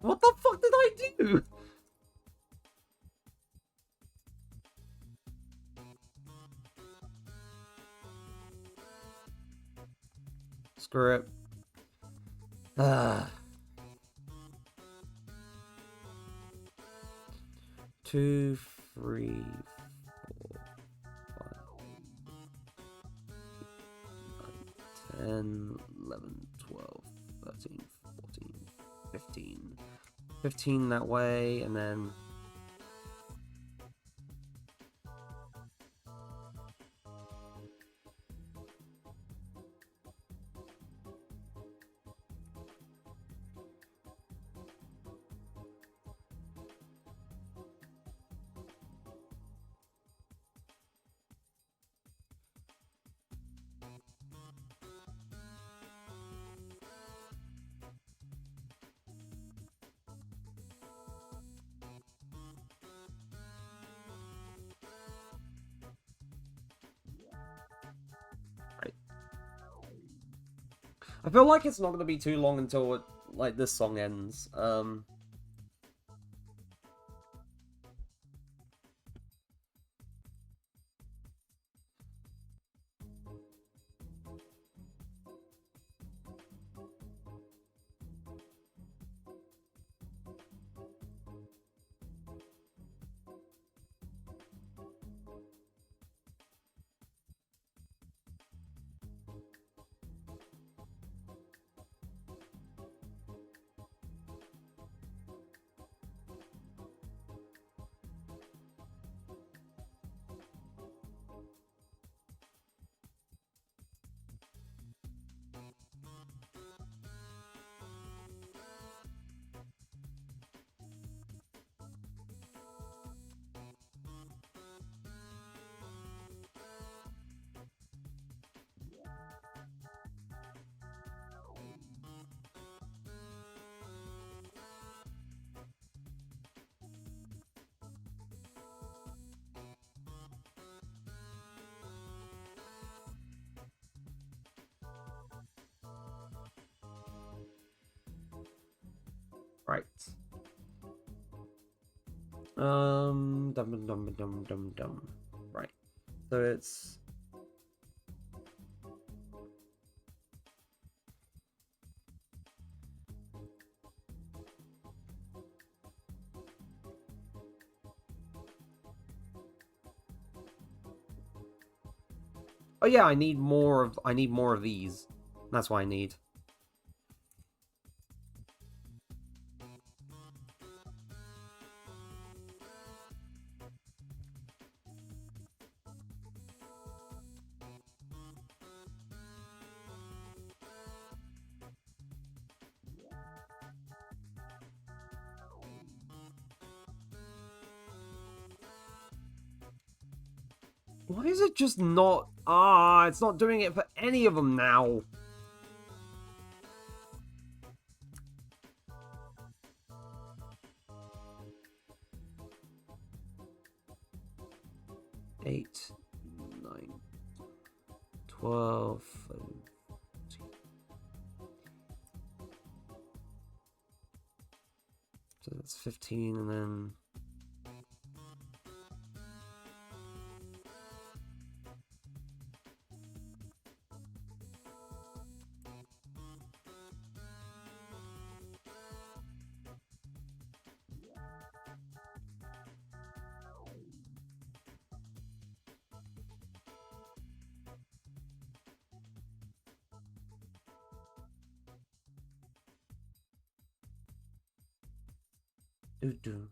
[SPEAKER 1] What the fuck did I do? Screw it. 2, 3, 4, 5, 10, 11, 12, 13, 14, 15. 15 that way, and then... I feel like it's not going to be too long until, like, this song ends. Right. Dum. Right. So it's... Oh yeah, I need more of these. That's what I need. Why is it just not... Ah, it's not doing it for any of them now. Eight, 9, 12, 13. So that's 15, and then... Do.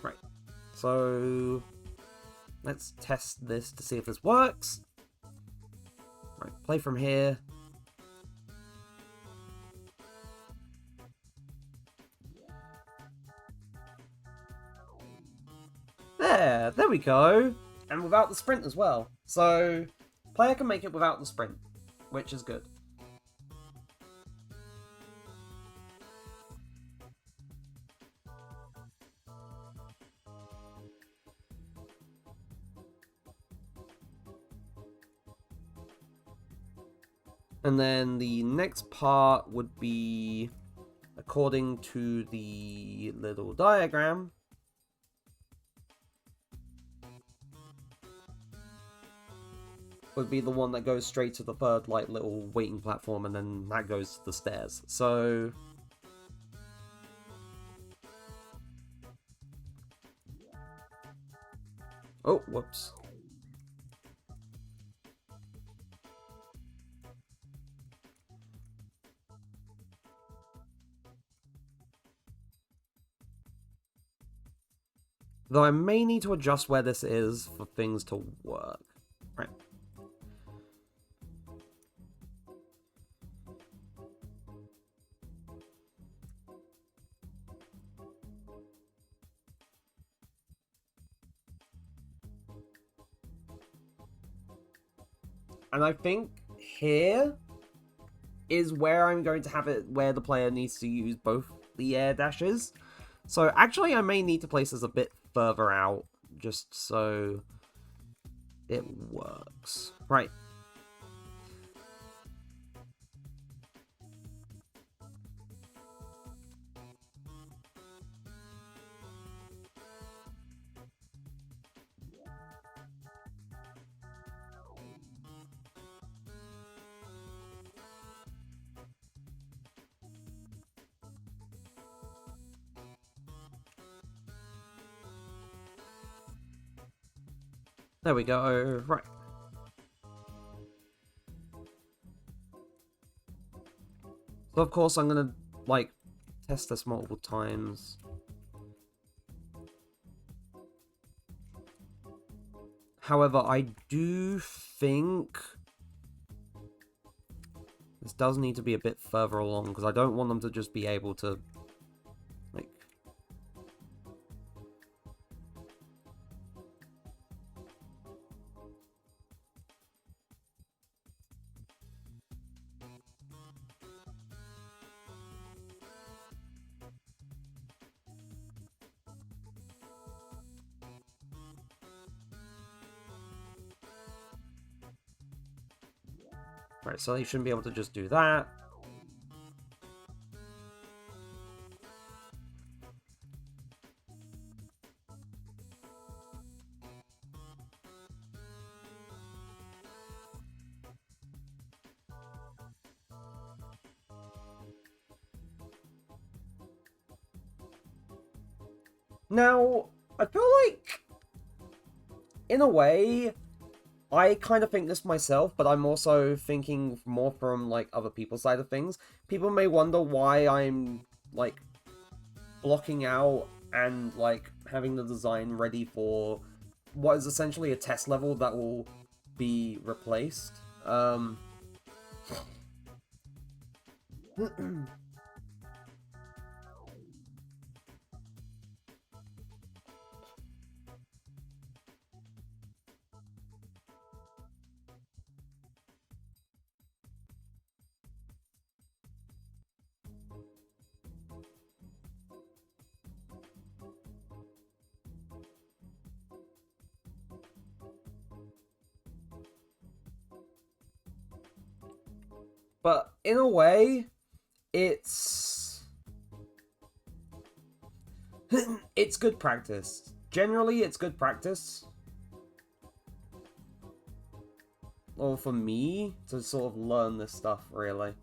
[SPEAKER 1] Right. So let's test this to see if this works. Right, play from here. There we go. And without the sprint as well. So player can make it without the sprint, which is good. And then the next part would be, according to the little diagram, would be the one that goes straight to the third little waiting platform, and then that goes to the stairs. So oh, whoops. Though I may need to adjust where this is for things to work. Right. And I think here is where I'm going to have it, where the player needs to use both the air dashes. So actually I may need to place this a bit further out, just so it works. Right. There we go. Right. So of course I'm gonna, like, test this multiple times. However, I do think this does need to be a bit further along, because I don't want them to just be able to, like... Right, so they shouldn't be able to just do that. Now, I feel like, in a way, I kind of think this myself, but I'm also thinking more from, like, other people's side of things. People may wonder why I'm, like, blocking out and, like, having the design ready for what is essentially a test level that will be replaced. But in a way, it's it's good practice. Generally, it's good practice. Or for me, to sort of learn this stuff, really.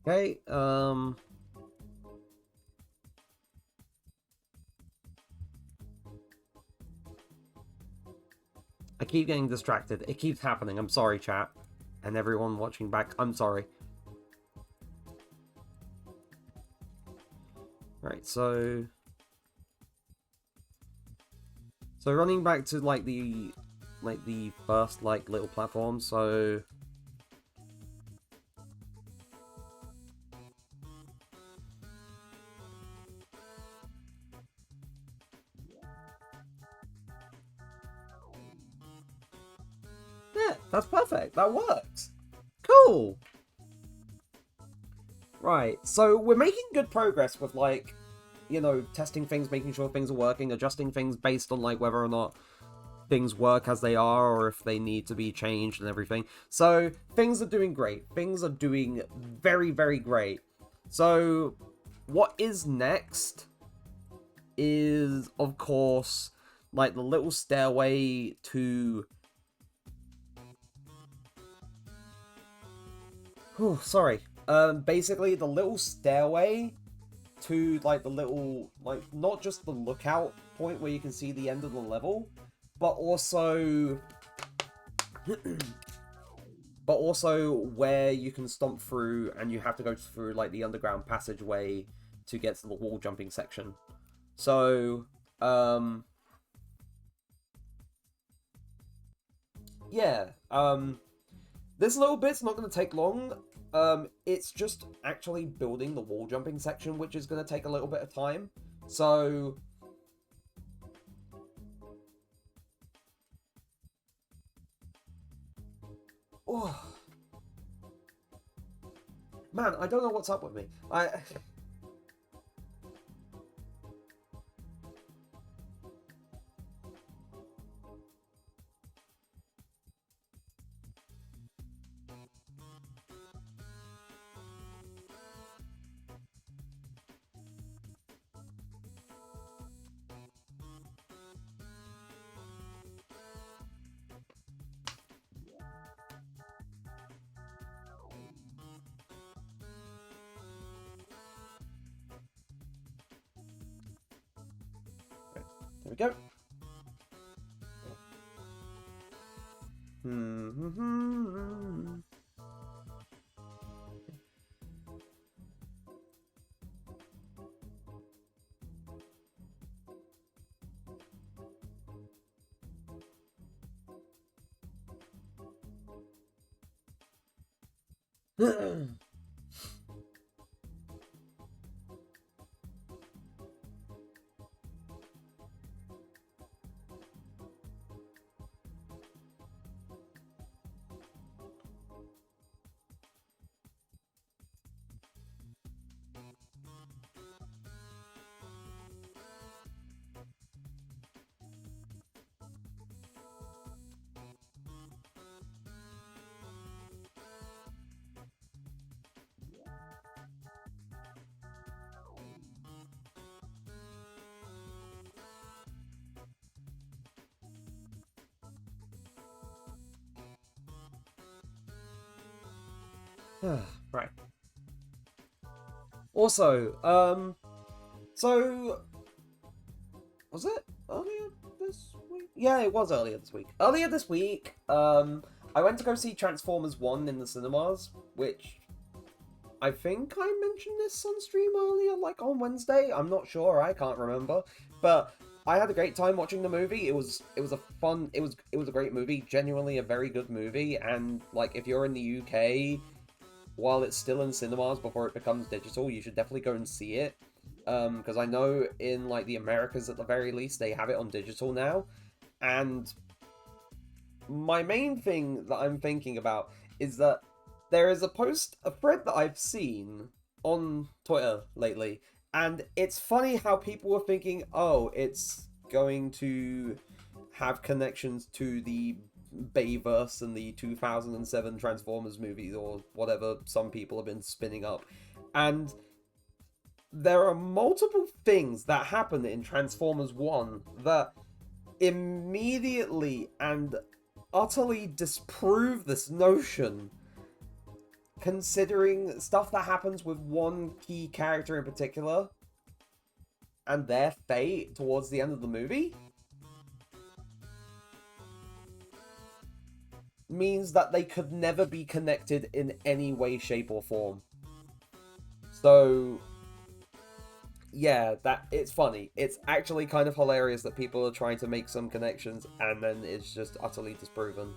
[SPEAKER 1] Okay, I keep getting distracted. It keeps happening. I'm sorry, chat. And everyone watching back, I'm sorry. Right, so running back to, like, the first, like, little platform, so... Yeah, that's perfect. That works. Cool. Right, so we're making good progress with, like, you know, testing things, making sure things are working, adjusting things based on, like, whether or not things work as they are, or if they need to be changed and everything. So, things are doing great. Things are doing very, very great. So, what is next is, of course, like, the little stairway to Oh, sorry. Basically, the little stairway to, like, the little, like, not just the lookout point where you can see the end of the level, but also where you can stomp through and you have to go through, like, the underground passageway to get to the wall jumping section. So, yeah, this little bit's not going to take long. It's just actually building the wall jumping section, which is going to take a little bit of time. So, oh, man, I don't know what's up with me. There we go. Right. Also, so was it earlier this week? Yeah, it was earlier this week. Earlier this week, I went to go see Transformers 1 in the cinemas, which I think I mentioned this on stream earlier, like on Wednesday. I'm not sure, I can't remember. But I had a great time watching the movie. It was a great movie, genuinely a very good movie, and like if you're in the UK while it's still in cinemas before it becomes digital, you should definitely go and see it. Because I know in like the Americas at the very least they have it on digital now. And my main thing that I'm thinking about is that there is a thread that I've seen on Twitter lately, and it's funny how people were thinking, oh, it's going to have connections to the Bayverse and the 2007 Transformers movies or whatever some people have been spinning up. And there are multiple things that happen in Transformers 1 that immediately and utterly disprove this notion, considering stuff that happens with one key character in particular and their fate towards the end of the movie means that they could never be connected in any way, shape, or form. So, yeah, that it's funny. It's actually kind of hilarious that people are trying to make some connections and then it's just utterly disproven.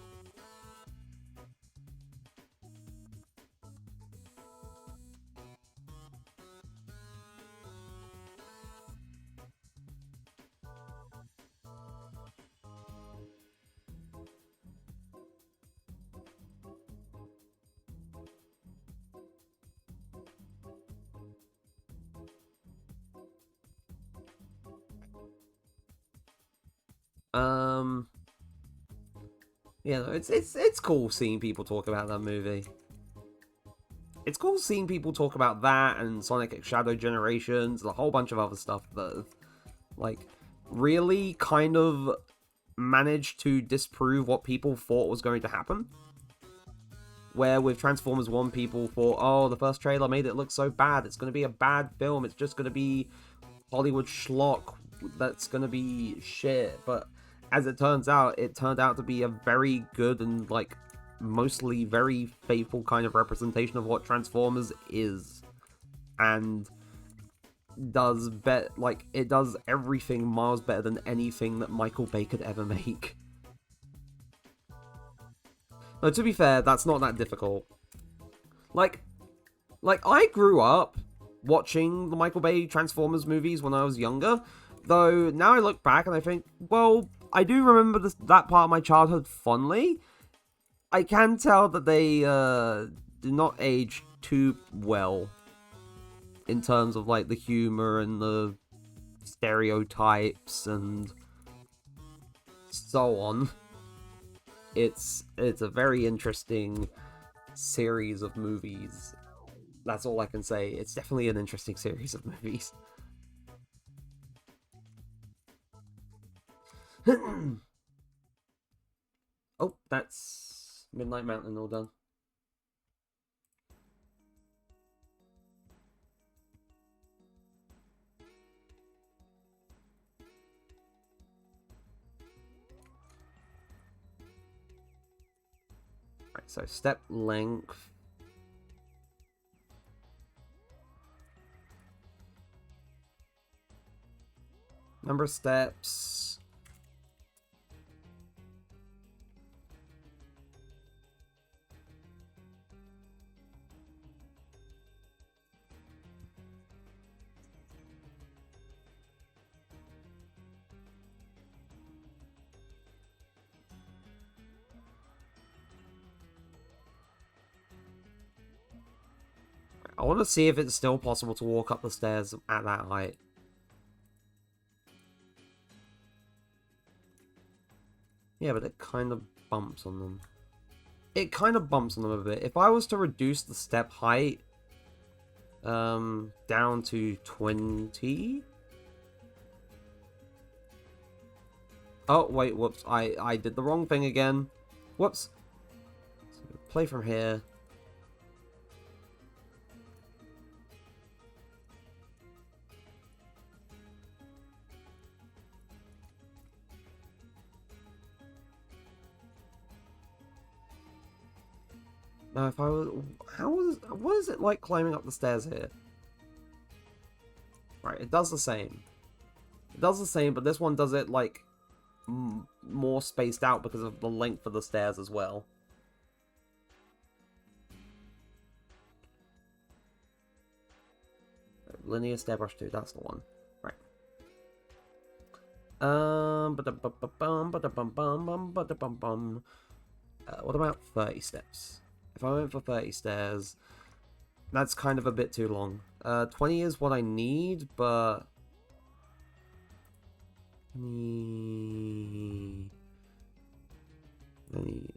[SPEAKER 1] Um, yeah, it's cool seeing people talk about that movie. It's cool seeing people talk about that and Sonic X Shadow Generations, and a whole bunch of other stuff that have, like, really kind of managed to disprove what people thought was going to happen. Where with Transformers 1, people thought, oh, the first trailer made it look so bad, it's going to be a bad film, it's just going to be Hollywood schlock that's going to be shit. But as it turns out, it turned out to be a very good and, like, mostly very faithful kind of representation of what Transformers is. And does it does everything miles better than anything that Michael Bay could ever make. No, to be fair, that's not that difficult. Like I grew up watching the Michael Bay Transformers movies when I was younger, though now I look back and I think, well, I do remember that part of my childhood fondly. I can tell that they did not age too well in terms of, like, the humor and the stereotypes and so on. It's a very interesting series of movies. That's all I can say. It's definitely an interesting series of movies. Oh, that's Midnight Mountain all done. Right, so step length. Number of steps. I want to see if it's still possible to walk up the stairs at that height. Yeah, but it kind of bumps on them. It kind of bumps on them a bit. If I was to reduce the step height down to 20... Oh, wait, whoops. I did the wrong thing again. Whoops. So play from here. Now, if I was... What is it like climbing up the stairs here? Right, it does the same. It does the same, but this one does it, like, more spaced out because of the length of the stairs as well. Linear stair brush 2, that's the one. Right. What about 30 steps? If I went for 30 stairs, that's kind of a bit too long. 20 is what I need, but...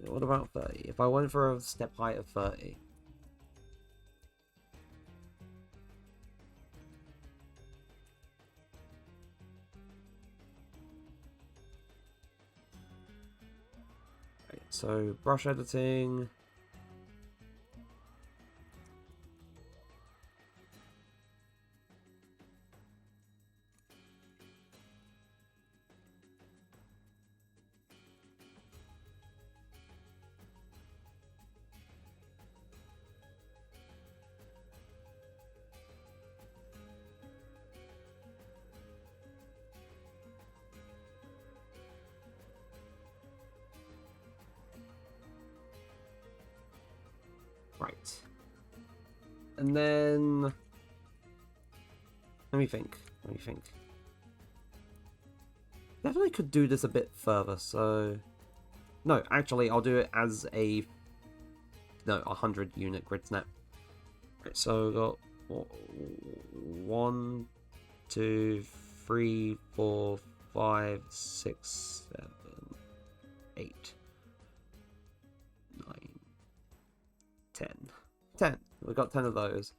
[SPEAKER 1] What about 30? If I went for a step height of 30... Right, so, brush editing... Right. And then... Let me think. Definitely could do this a bit further, so... No, actually, I'll do it as a... No, 100 unit grid snap. Right, so we've got... 1, 2, 3, 4, 5, 6, 7, 8, 9, 10. 10. We've got 10 of those.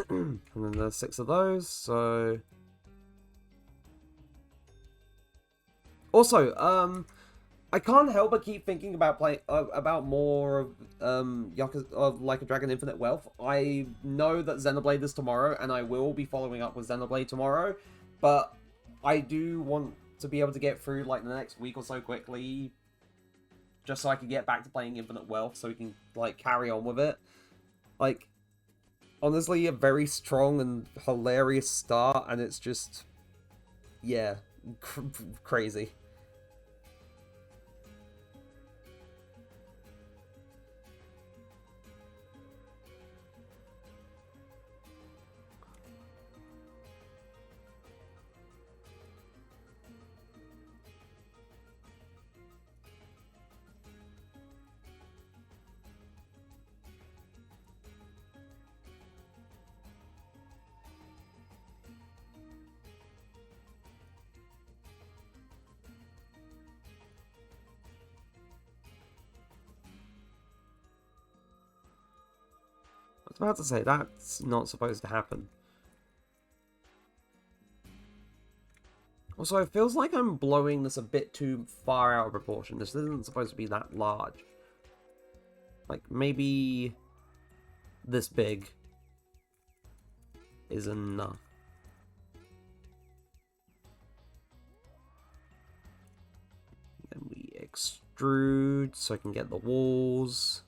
[SPEAKER 1] And then there's 6 of those, so... Also, I can't help but keep thinking about about more of Like a Dragon Infinite Wealth. I know that Xenoblade is tomorrow, and I will be following up with Xenoblade tomorrow, but I do want to be able to get through like the next week or so quickly, just so I can get back to playing Infinite Wealth, so we can like carry on with it. Like, honestly, a very strong and hilarious start, and it's just, yeah, crazy. I was about to say, that's not supposed to happen. Also, it feels like I'm blowing this a bit too far out of proportion. This isn't supposed to be that large. Like, maybe this big is enough. Then we extrude so I can get the walls.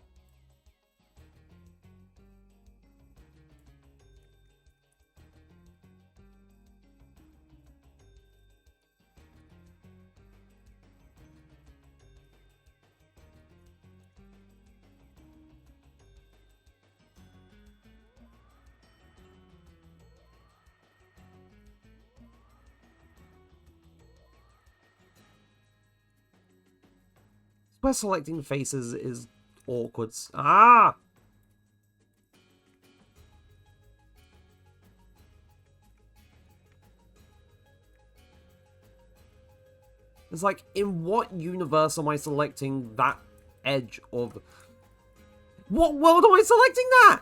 [SPEAKER 1] Where selecting faces is awkward. Ah! It's like, in what universe am I selecting that edge of... What world am I selecting that?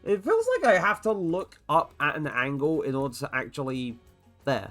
[SPEAKER 1] It feels like I have to look up at an angle in order to actually... There.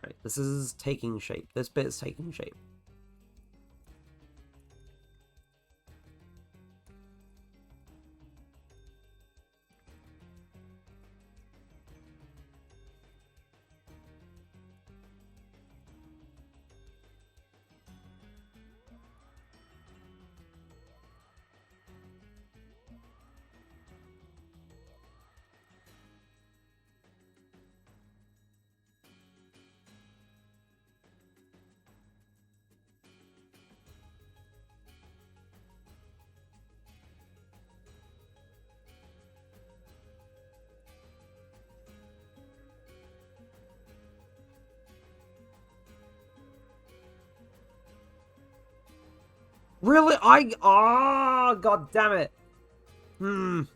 [SPEAKER 1] Right, this is taking shape. This bit is taking shape. Really? God damn it. And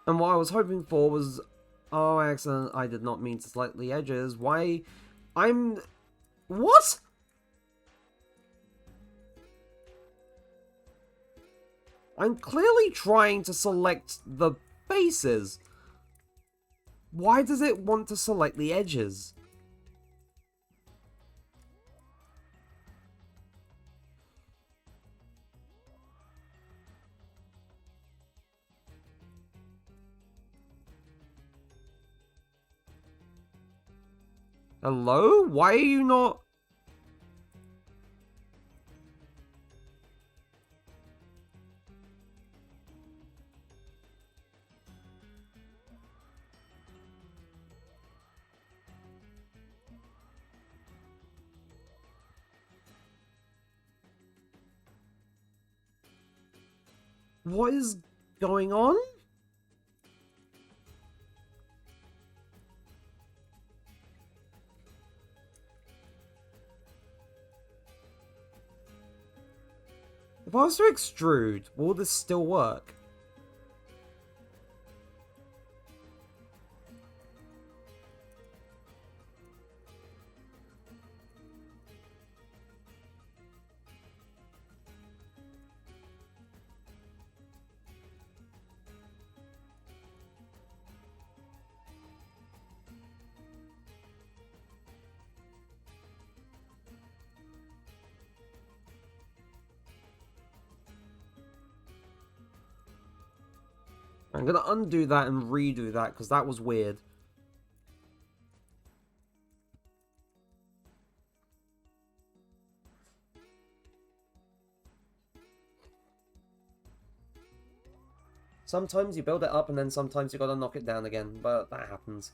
[SPEAKER 1] what I was hoping for was... Oh, excellent. I did not mean to select the edges. Why? What? I'm clearly trying to select the faces. Why does it want to select the edges? Hello? Why are you not... What is going on? If I was to extrude, will this still work? I'm gonna undo that and redo that, because that was weird. Sometimes you build it up and then sometimes you gotta knock it down again, but that happens.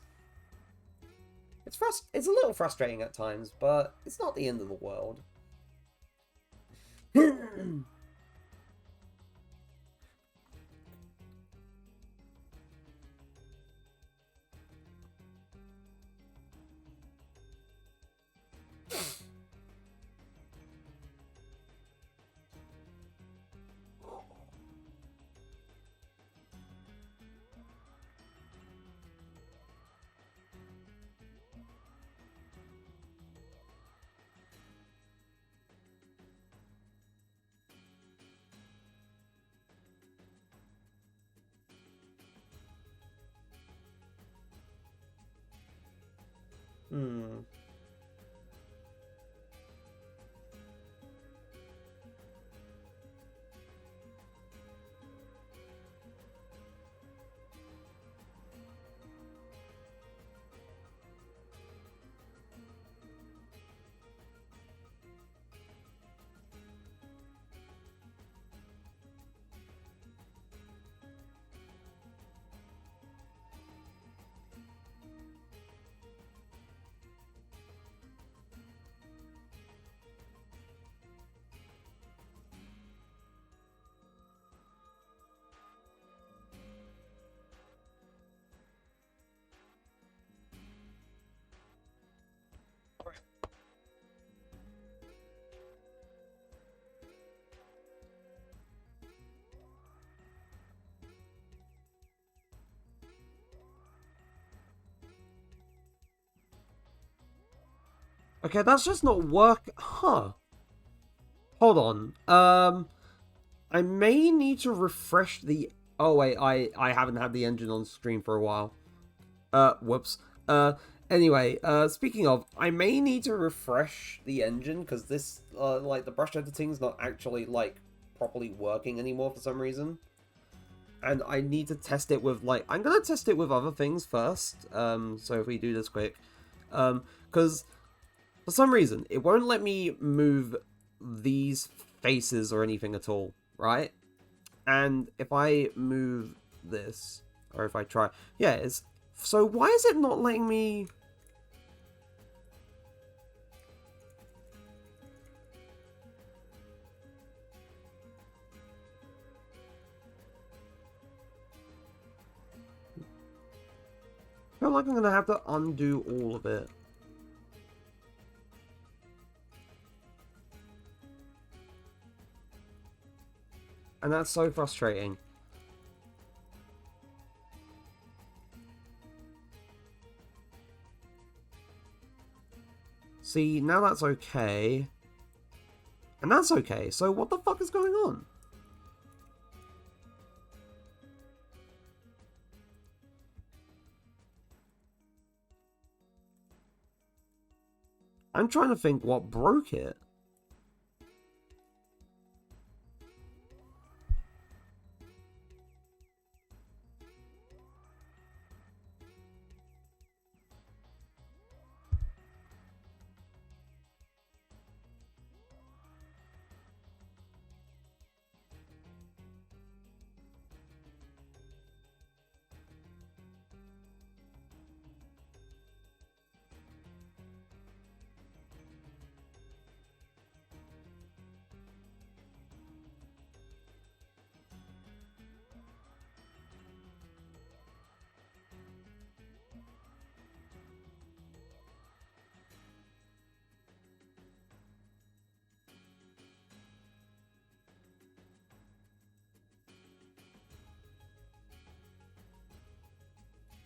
[SPEAKER 1] It's a little frustrating at times, but it's not the end of the world. Hmm. Okay, that's just not work. Huh. Hold on. I may need to refresh the... Oh, wait, I haven't had the engine on screen for a while. Whoops. Anyway, speaking of, I may need to refresh the engine, because this, like, the brush editing's not actually, like, properly working anymore for some reason. And I need to test it with, like, I'm gonna test it with other things first, so if we do this quick. Because, for some reason, it won't let me move these faces or anything at all, right? And if I move this, or if I try... Yeah, it's... So why is it not letting me... I feel like I'm gonna have to undo all of it. And that's so frustrating. See, now that's okay. And that's okay. So what the fuck is going on? I'm trying to think what broke it.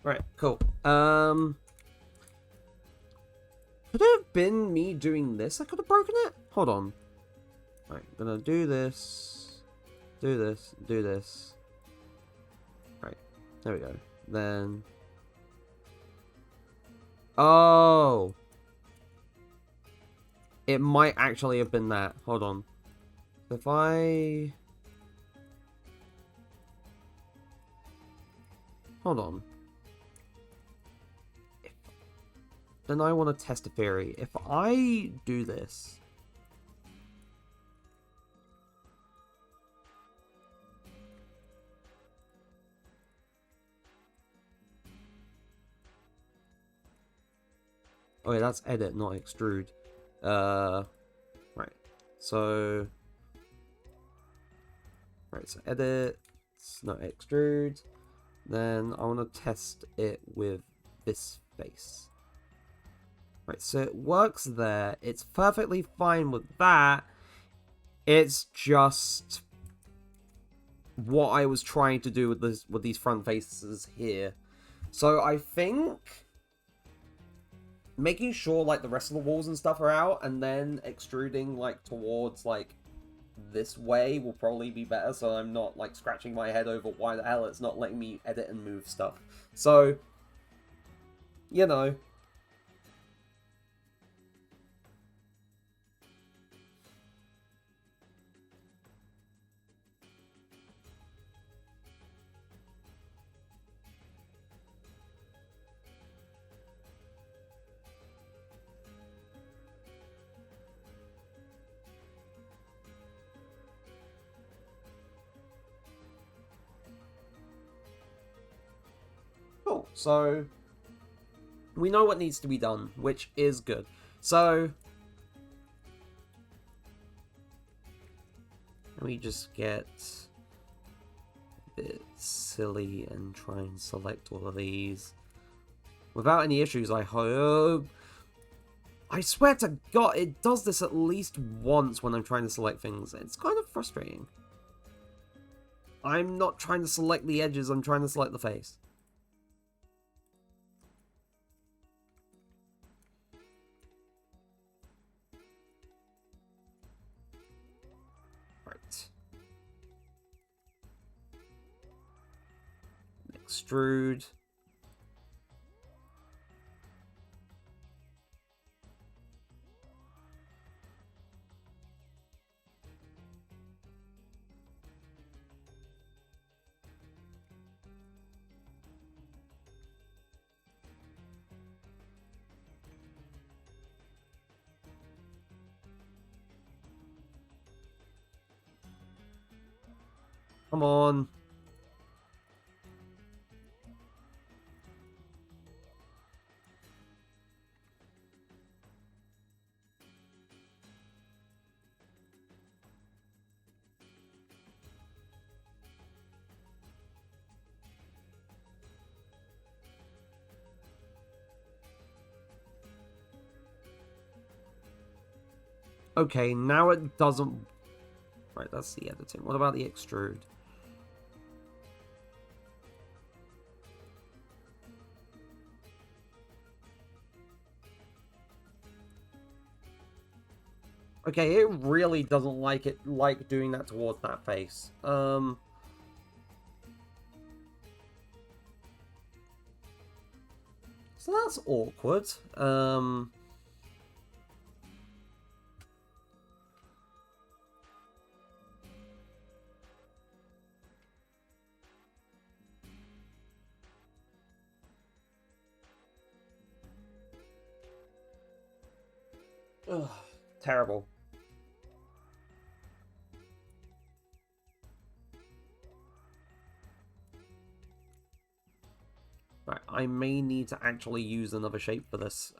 [SPEAKER 1] Right, cool. Could it have been me doing this? I could have broken it? Hold on. Right, I'm gonna do this. Do this. Do this. Right, there we go. Then... Oh! It might actually have been that. Hold on. If I... Hold on. Then I want to test a theory. If I do this... Oh yeah, that's edit, not extrude. Right. So... Right, so edit, not extrude. Then I want to test it with this face. Right, so it works there. It's perfectly fine with that. It's just what I was trying to do with this, with these front faces here. So I think making sure like the rest of the walls and stuff are out, and then extruding like towards like this way will probably be better, so I'm not like scratching my head over why the hell it's not letting me edit and move stuff. So, you know. Cool, so we know what needs to be done, which is good. So, let me just get a bit silly and try and select all of these. Without any issues, I hope. I swear to God, it does this at least once when I'm trying to select things. It's kind of frustrating. I'm not trying to select the edges, I'm trying to select the face. Right. Extrude. Come on. Okay, now it doesn't... Right, that's the editing. What about the extrude? Okay, it really doesn't like doing that towards that face. So that's awkward. Ugh, terrible. Right, I may need to actually use another shape for this.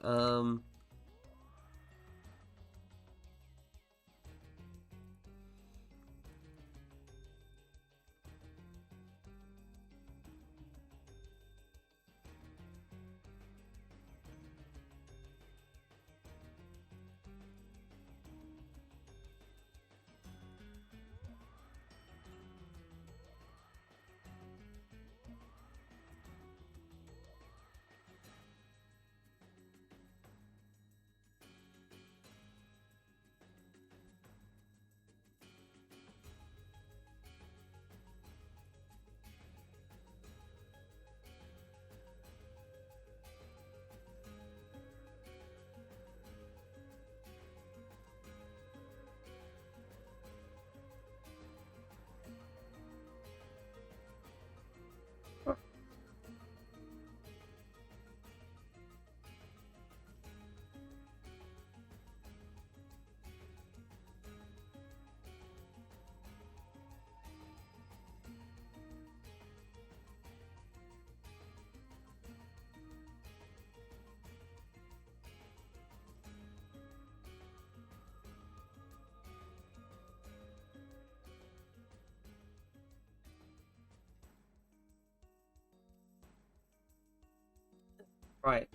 [SPEAKER 1] Right.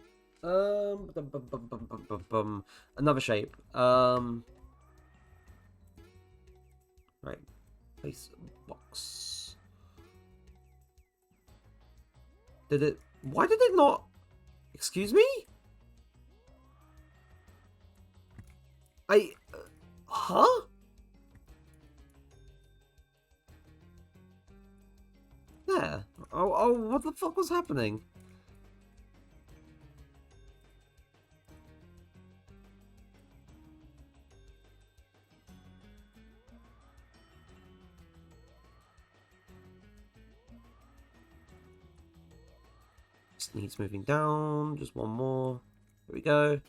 [SPEAKER 1] Another shape. Right. Place box. Did it? Why did it not? Excuse me? Huh? There. Oh, what the fuck was happening? Just needs moving down. Just one more. Here we go.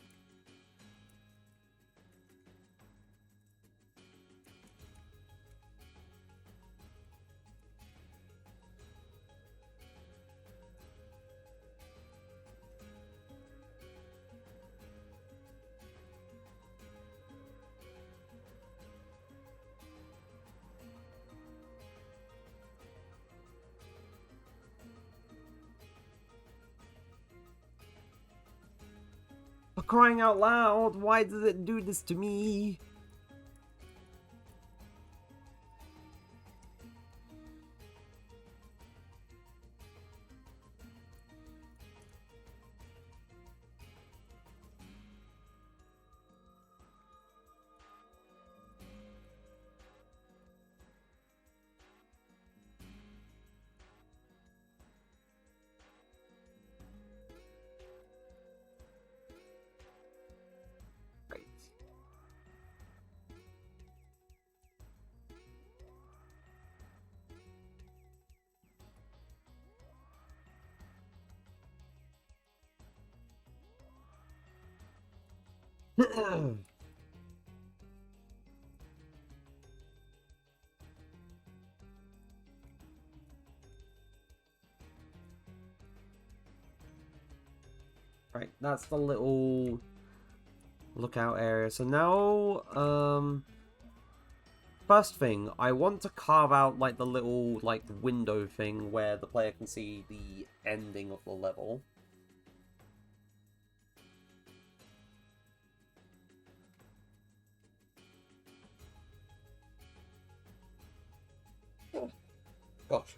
[SPEAKER 1] For crying out loud, why does it do this to me? Right. Right, that's the little lookout area. So now, first thing, I want to carve out like the little like window thing where the player can see the ending of the level. Oh, gosh.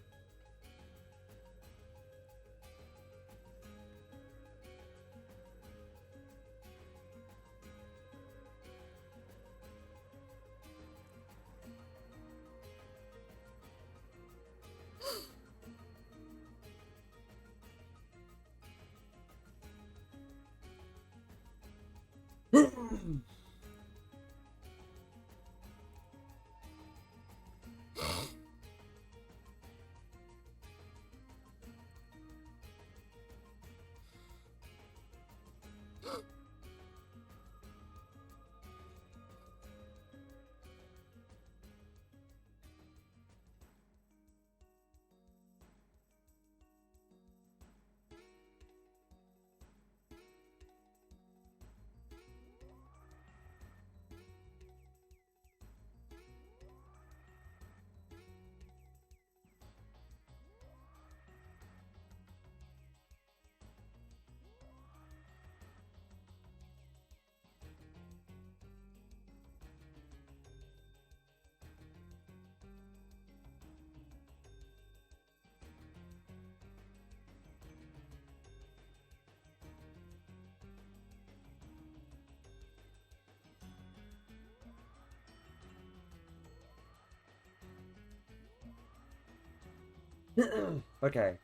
[SPEAKER 1] Okay.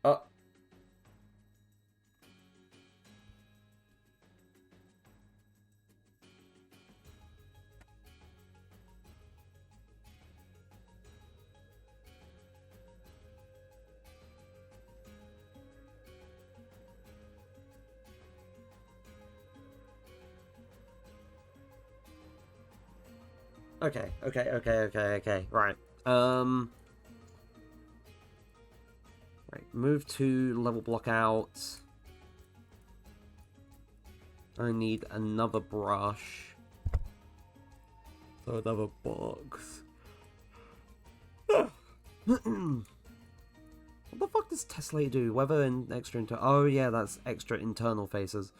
[SPEAKER 1] Uh, okay. Right. Right. Move to level block out. I need another brush. So another box. What the fuck does Tesla do? Weather and extra internal. Oh yeah, that's extra internal faces.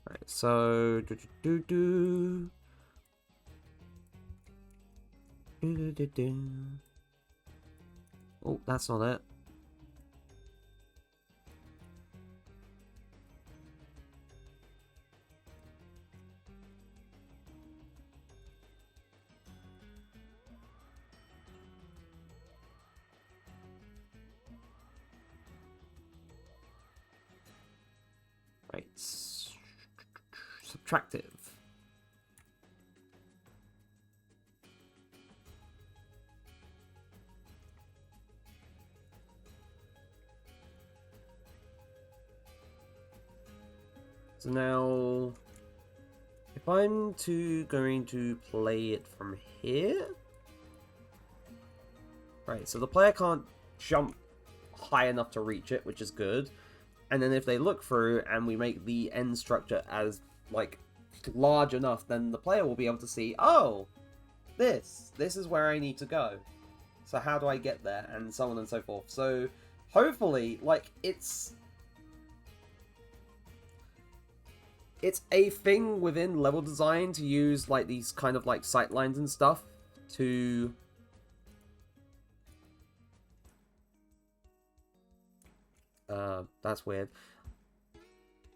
[SPEAKER 1] Right, so oh, that's not it. Right, subtractive. So now, if I'm going to play it from here, right? So the player can't jump high enough to reach it, which is good. And then if they look through and we make the end structure as like large enough, then the player will be able to see, oh, this is where I need to go. So how do I get there? And so on and so forth. So hopefully, like, it's a thing within level design to use like these kind of like sight lines and stuff to that's weird.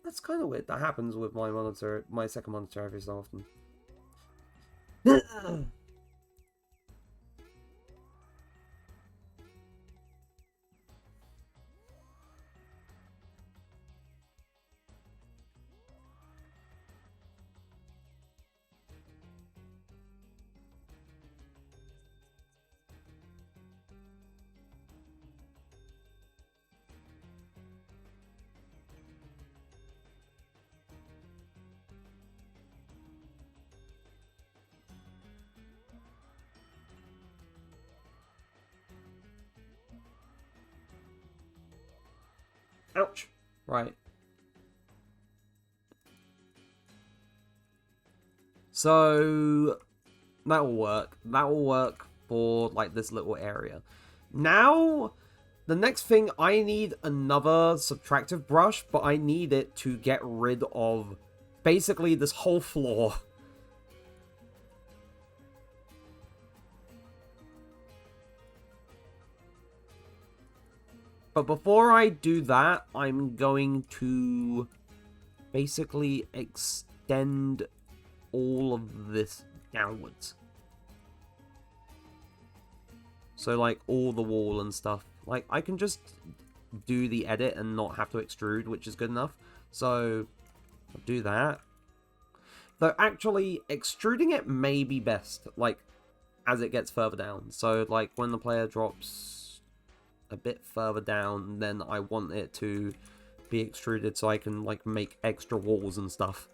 [SPEAKER 1] That's kind of weird. That happens with my monitor, my second monitor, every so often. Ouch. Right. So that will work. That will work for like this little area. Now, the next thing, I need another subtractive brush, but I need it to get rid of basically this whole floor. But before I do that, I'm going to basically extend all of this downwards. So, like, all the wall and stuff. Like, I can just do the edit and not have to extrude, which is good enough. So, I'll do that. Though, actually, extruding it may be best, like, as it gets further down. So, like, when the player drops a bit further down, then I want it to be extruded so I can, like, make extra walls and stuff.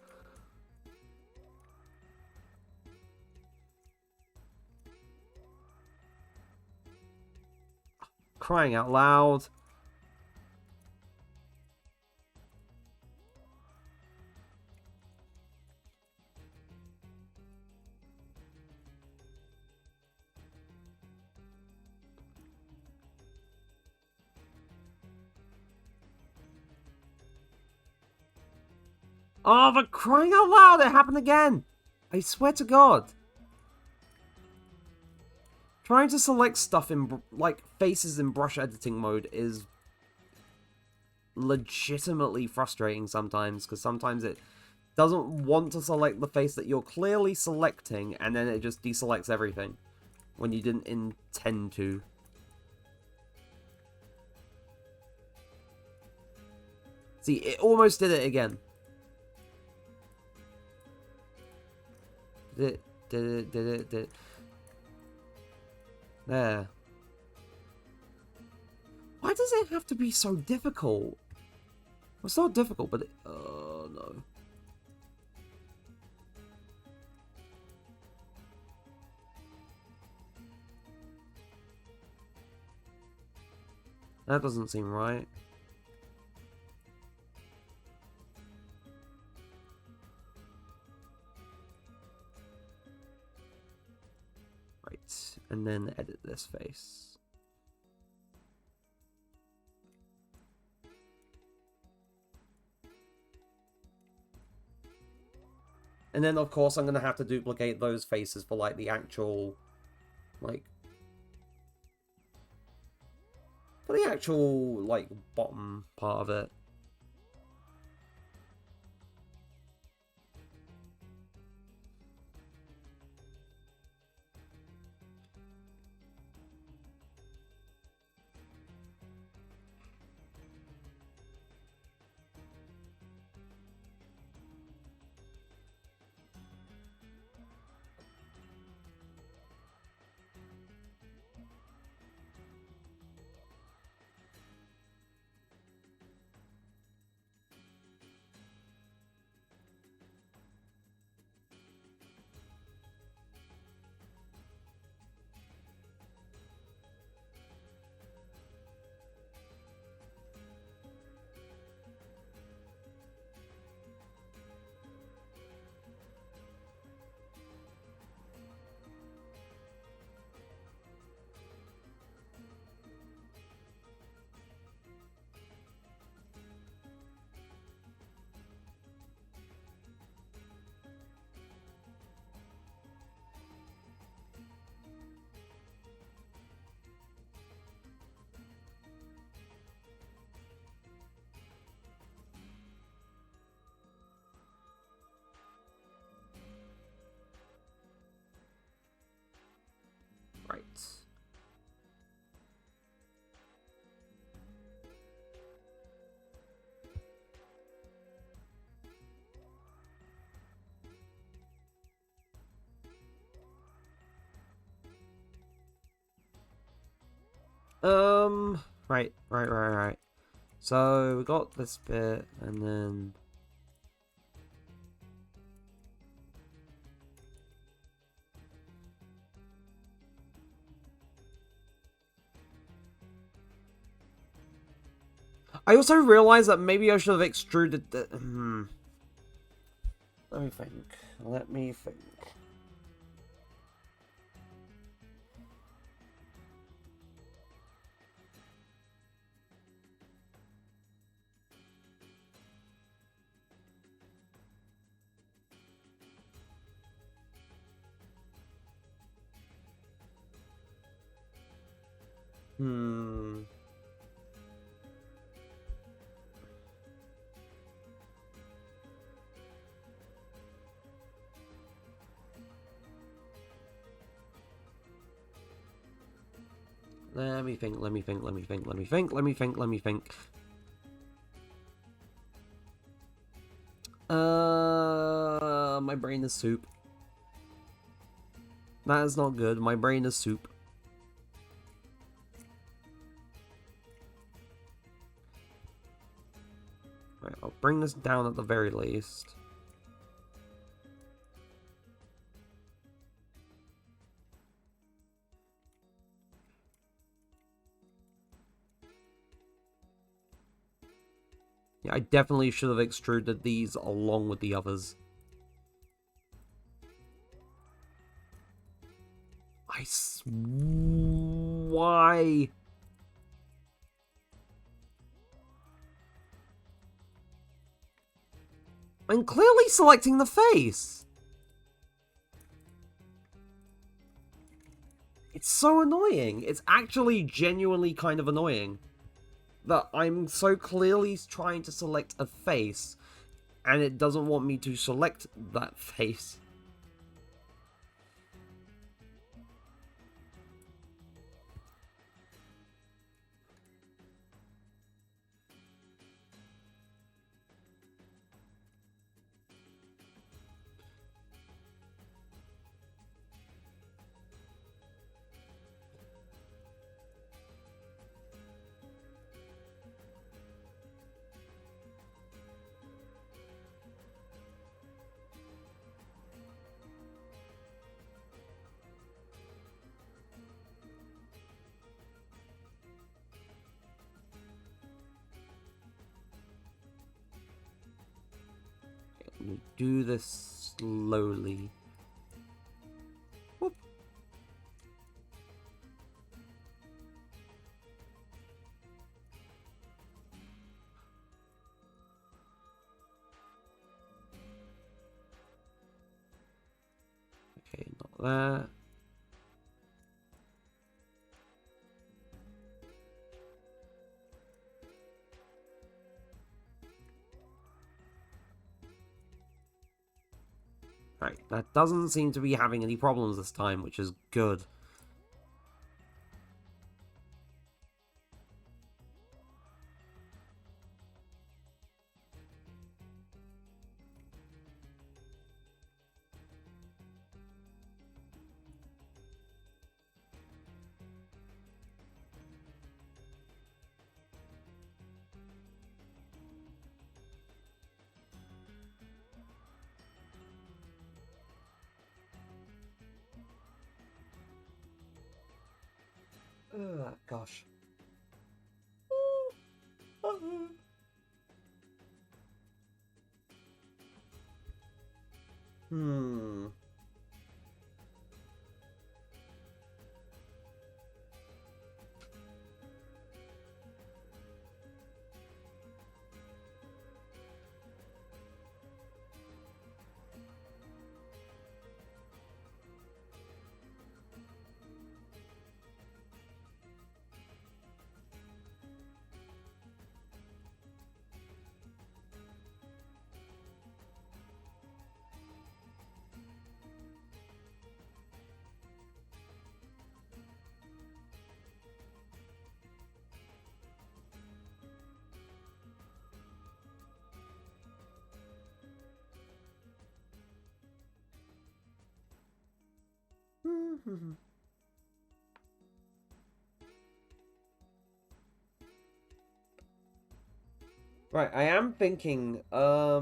[SPEAKER 1] Crying out loud. Oh, for crying out loud, it happened again! I swear to God. Trying to select stuff in, like, faces in brush editing mode is legitimately frustrating sometimes, because sometimes it doesn't want to select the face that you're clearly selecting, and then it just deselects everything when you didn't intend to. See, it almost did it again. Did it. There. Why does it have to be so difficult? Well, it's not difficult, but it... Oh, no. That doesn't seem right. Right, and then edit this face. And then, of course, I'm going to have to duplicate those faces for, like, the actual, like... For the actual, like, bottom part of it. Right. Right. So, we got this bit, and then... I also realized that maybe I should have extruded the... Let me think. Let me think. My brain is soup. That is not good. My brain is soup. Right, I'll bring this down at the very least. Yeah, I definitely should have extruded these along with the others. Why? I'm clearly selecting the face! It's so annoying. It's actually genuinely kind of annoying. That I'm so clearly trying to select a face, and it doesn't want me to select that face. Let me do this slowly. Whoop. Okay, not that. Right, that doesn't seem to be having any problems this time, which is good. Gosh. Hmm. Right, I am thinking, I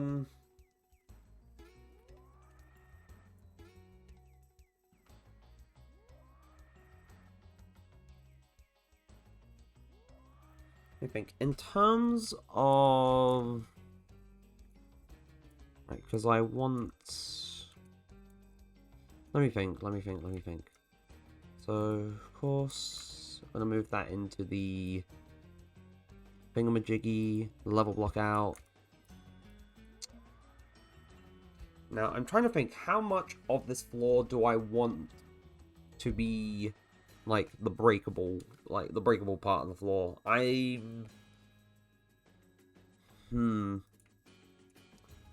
[SPEAKER 1] think in terms of, right, because I want, let me think. So, of course, I'm gonna move that into the thingamajiggy, level block out. Now, I'm trying to think, how much of this floor do I want to be, like, the breakable part of the floor?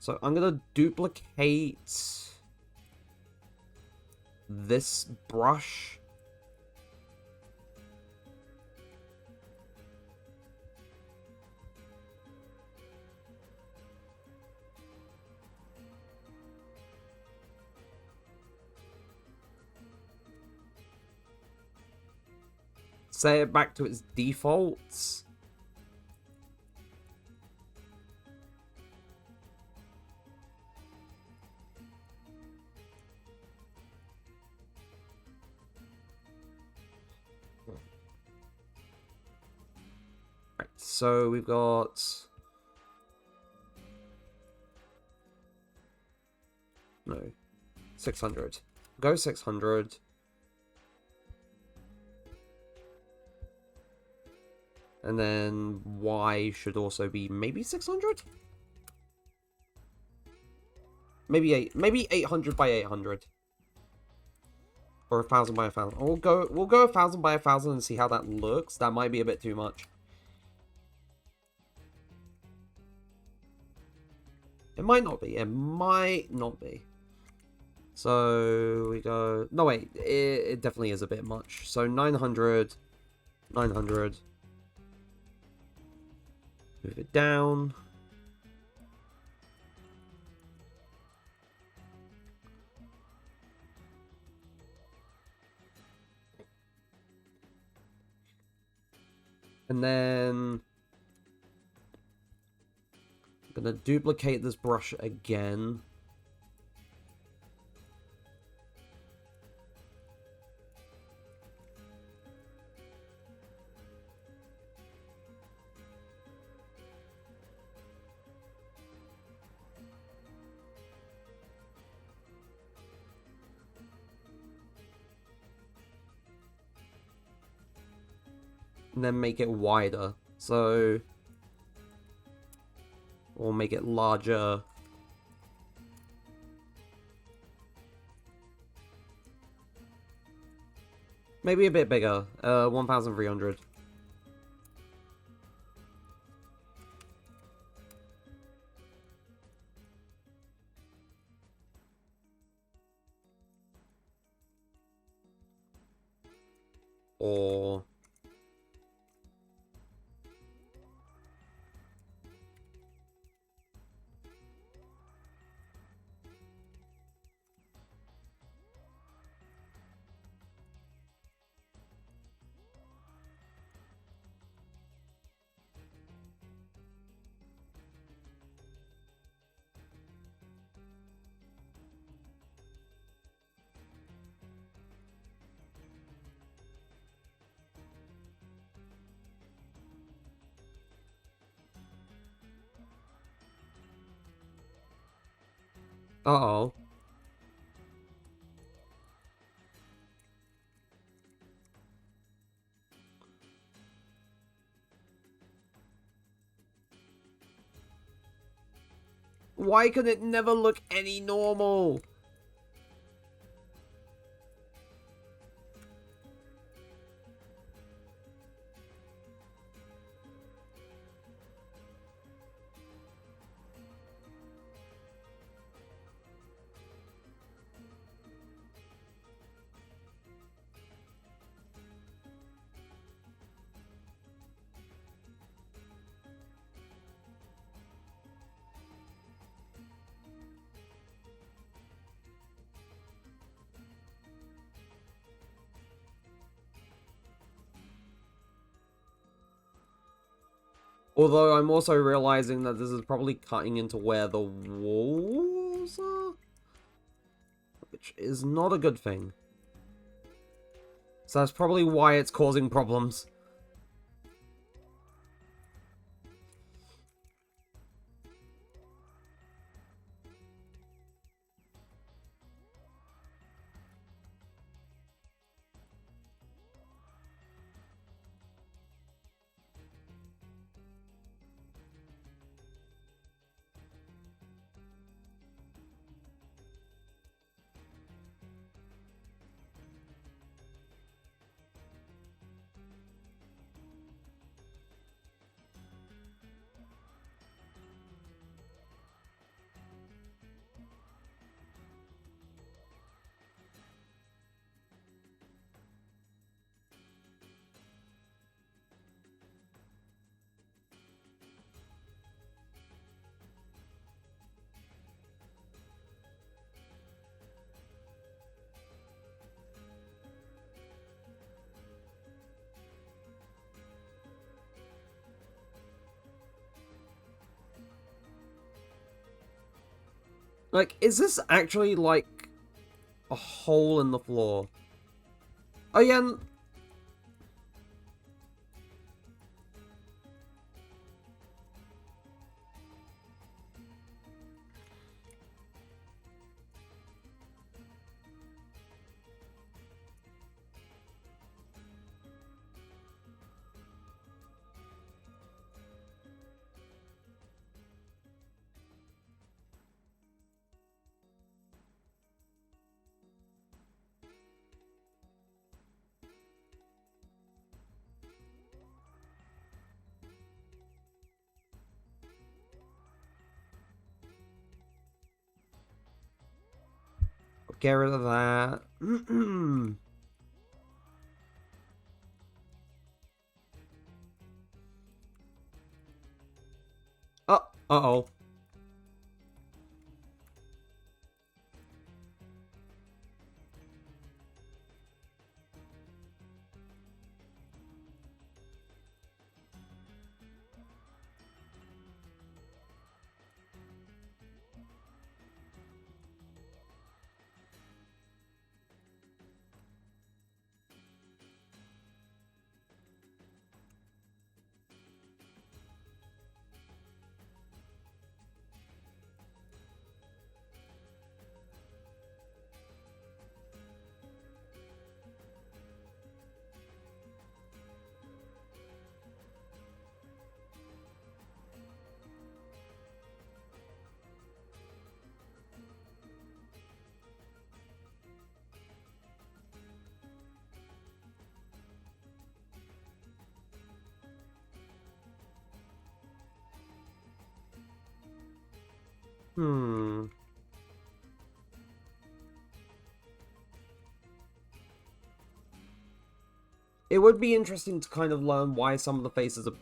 [SPEAKER 1] So, I'm gonna duplicate this brush. Set it back to its defaults. Right, so we've got... No. 600. Go 600. And then Y should also be maybe 600? maybe 800 by 800. Or 1,000 by 1,000. We'll go 1,000 by 1,000 and see how that looks. That might be a bit too much. It might not be. It might not be. So we go... No, wait. It definitely is a bit much. So 900. 900. Move it down. And then... I'm going to duplicate this brush again. And then make it wider. So... Or make it larger. Maybe a bit bigger. 1,300. Or... Uh-oh. Why can it never look any normal? Although I'm also realizing that this is probably cutting into where the walls are, which is not a good thing. So that's probably why it's causing problems. Like, is this actually, like, a hole in the floor? Oh, yeah. Get rid of that. Oh, uh-oh. Hmm. It would be interesting to kind of learn why some of the faces are...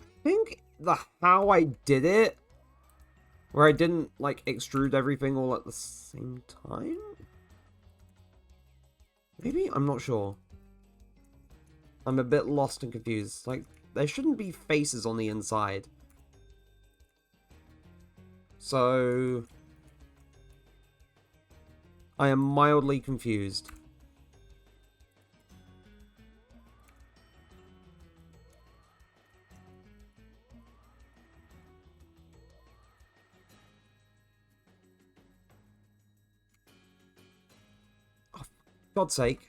[SPEAKER 1] I think the how I did it, where I didn't, like, extrude everything all at the same time? Maybe? I'm not sure. I'm a bit lost and confused. Like, there shouldn't be faces on the inside. So... I am mildly confused. Oh, for God's sake.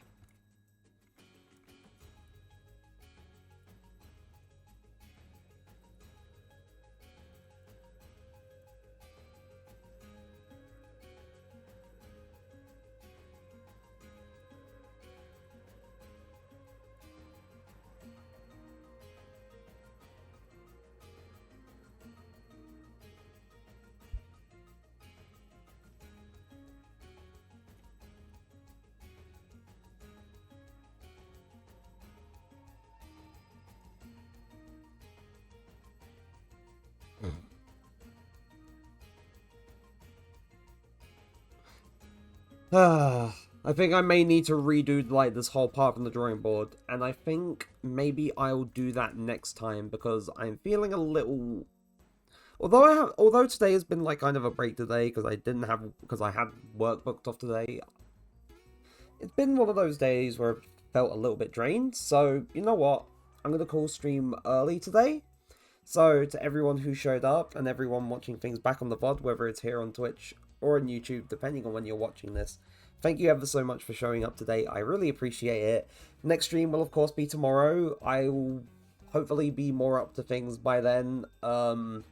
[SPEAKER 1] I think I may need to redo, like, this whole part from the drawing board, and I think maybe I'll do that next time, because I'm feeling a little... Although today has been, like, kind of a break today, because I had work booked off today, it's been one of those days where I felt a little bit drained, so, you know what? I'm gonna call stream early today. So, to everyone who showed up, and everyone watching things back on the VOD, whether it's here on Twitch or on YouTube, depending on when you're watching this, thank you ever so much for showing up today. I really appreciate it. Next stream will, of course, be tomorrow. I will hopefully be more up to things by then. We're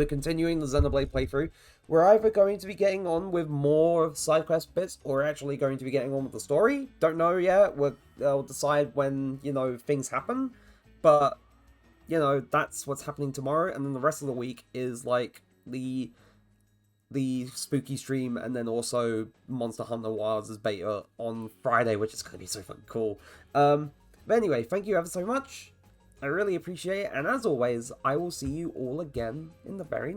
[SPEAKER 1] continuing the Xenoblade playthrough. We're either going to be getting on with more side quest bits, or actually going to be getting on with the story. Don't know yet. We'll decide when, you know, things happen. But... you know, that's what's happening tomorrow, and then the rest of the week is, like, the spooky stream, and then also Monster Hunter Wilds as beta on Friday, which is going to be so fucking cool. But anyway, thank you ever so much. I really appreciate it, and as always, I will see you all again in the very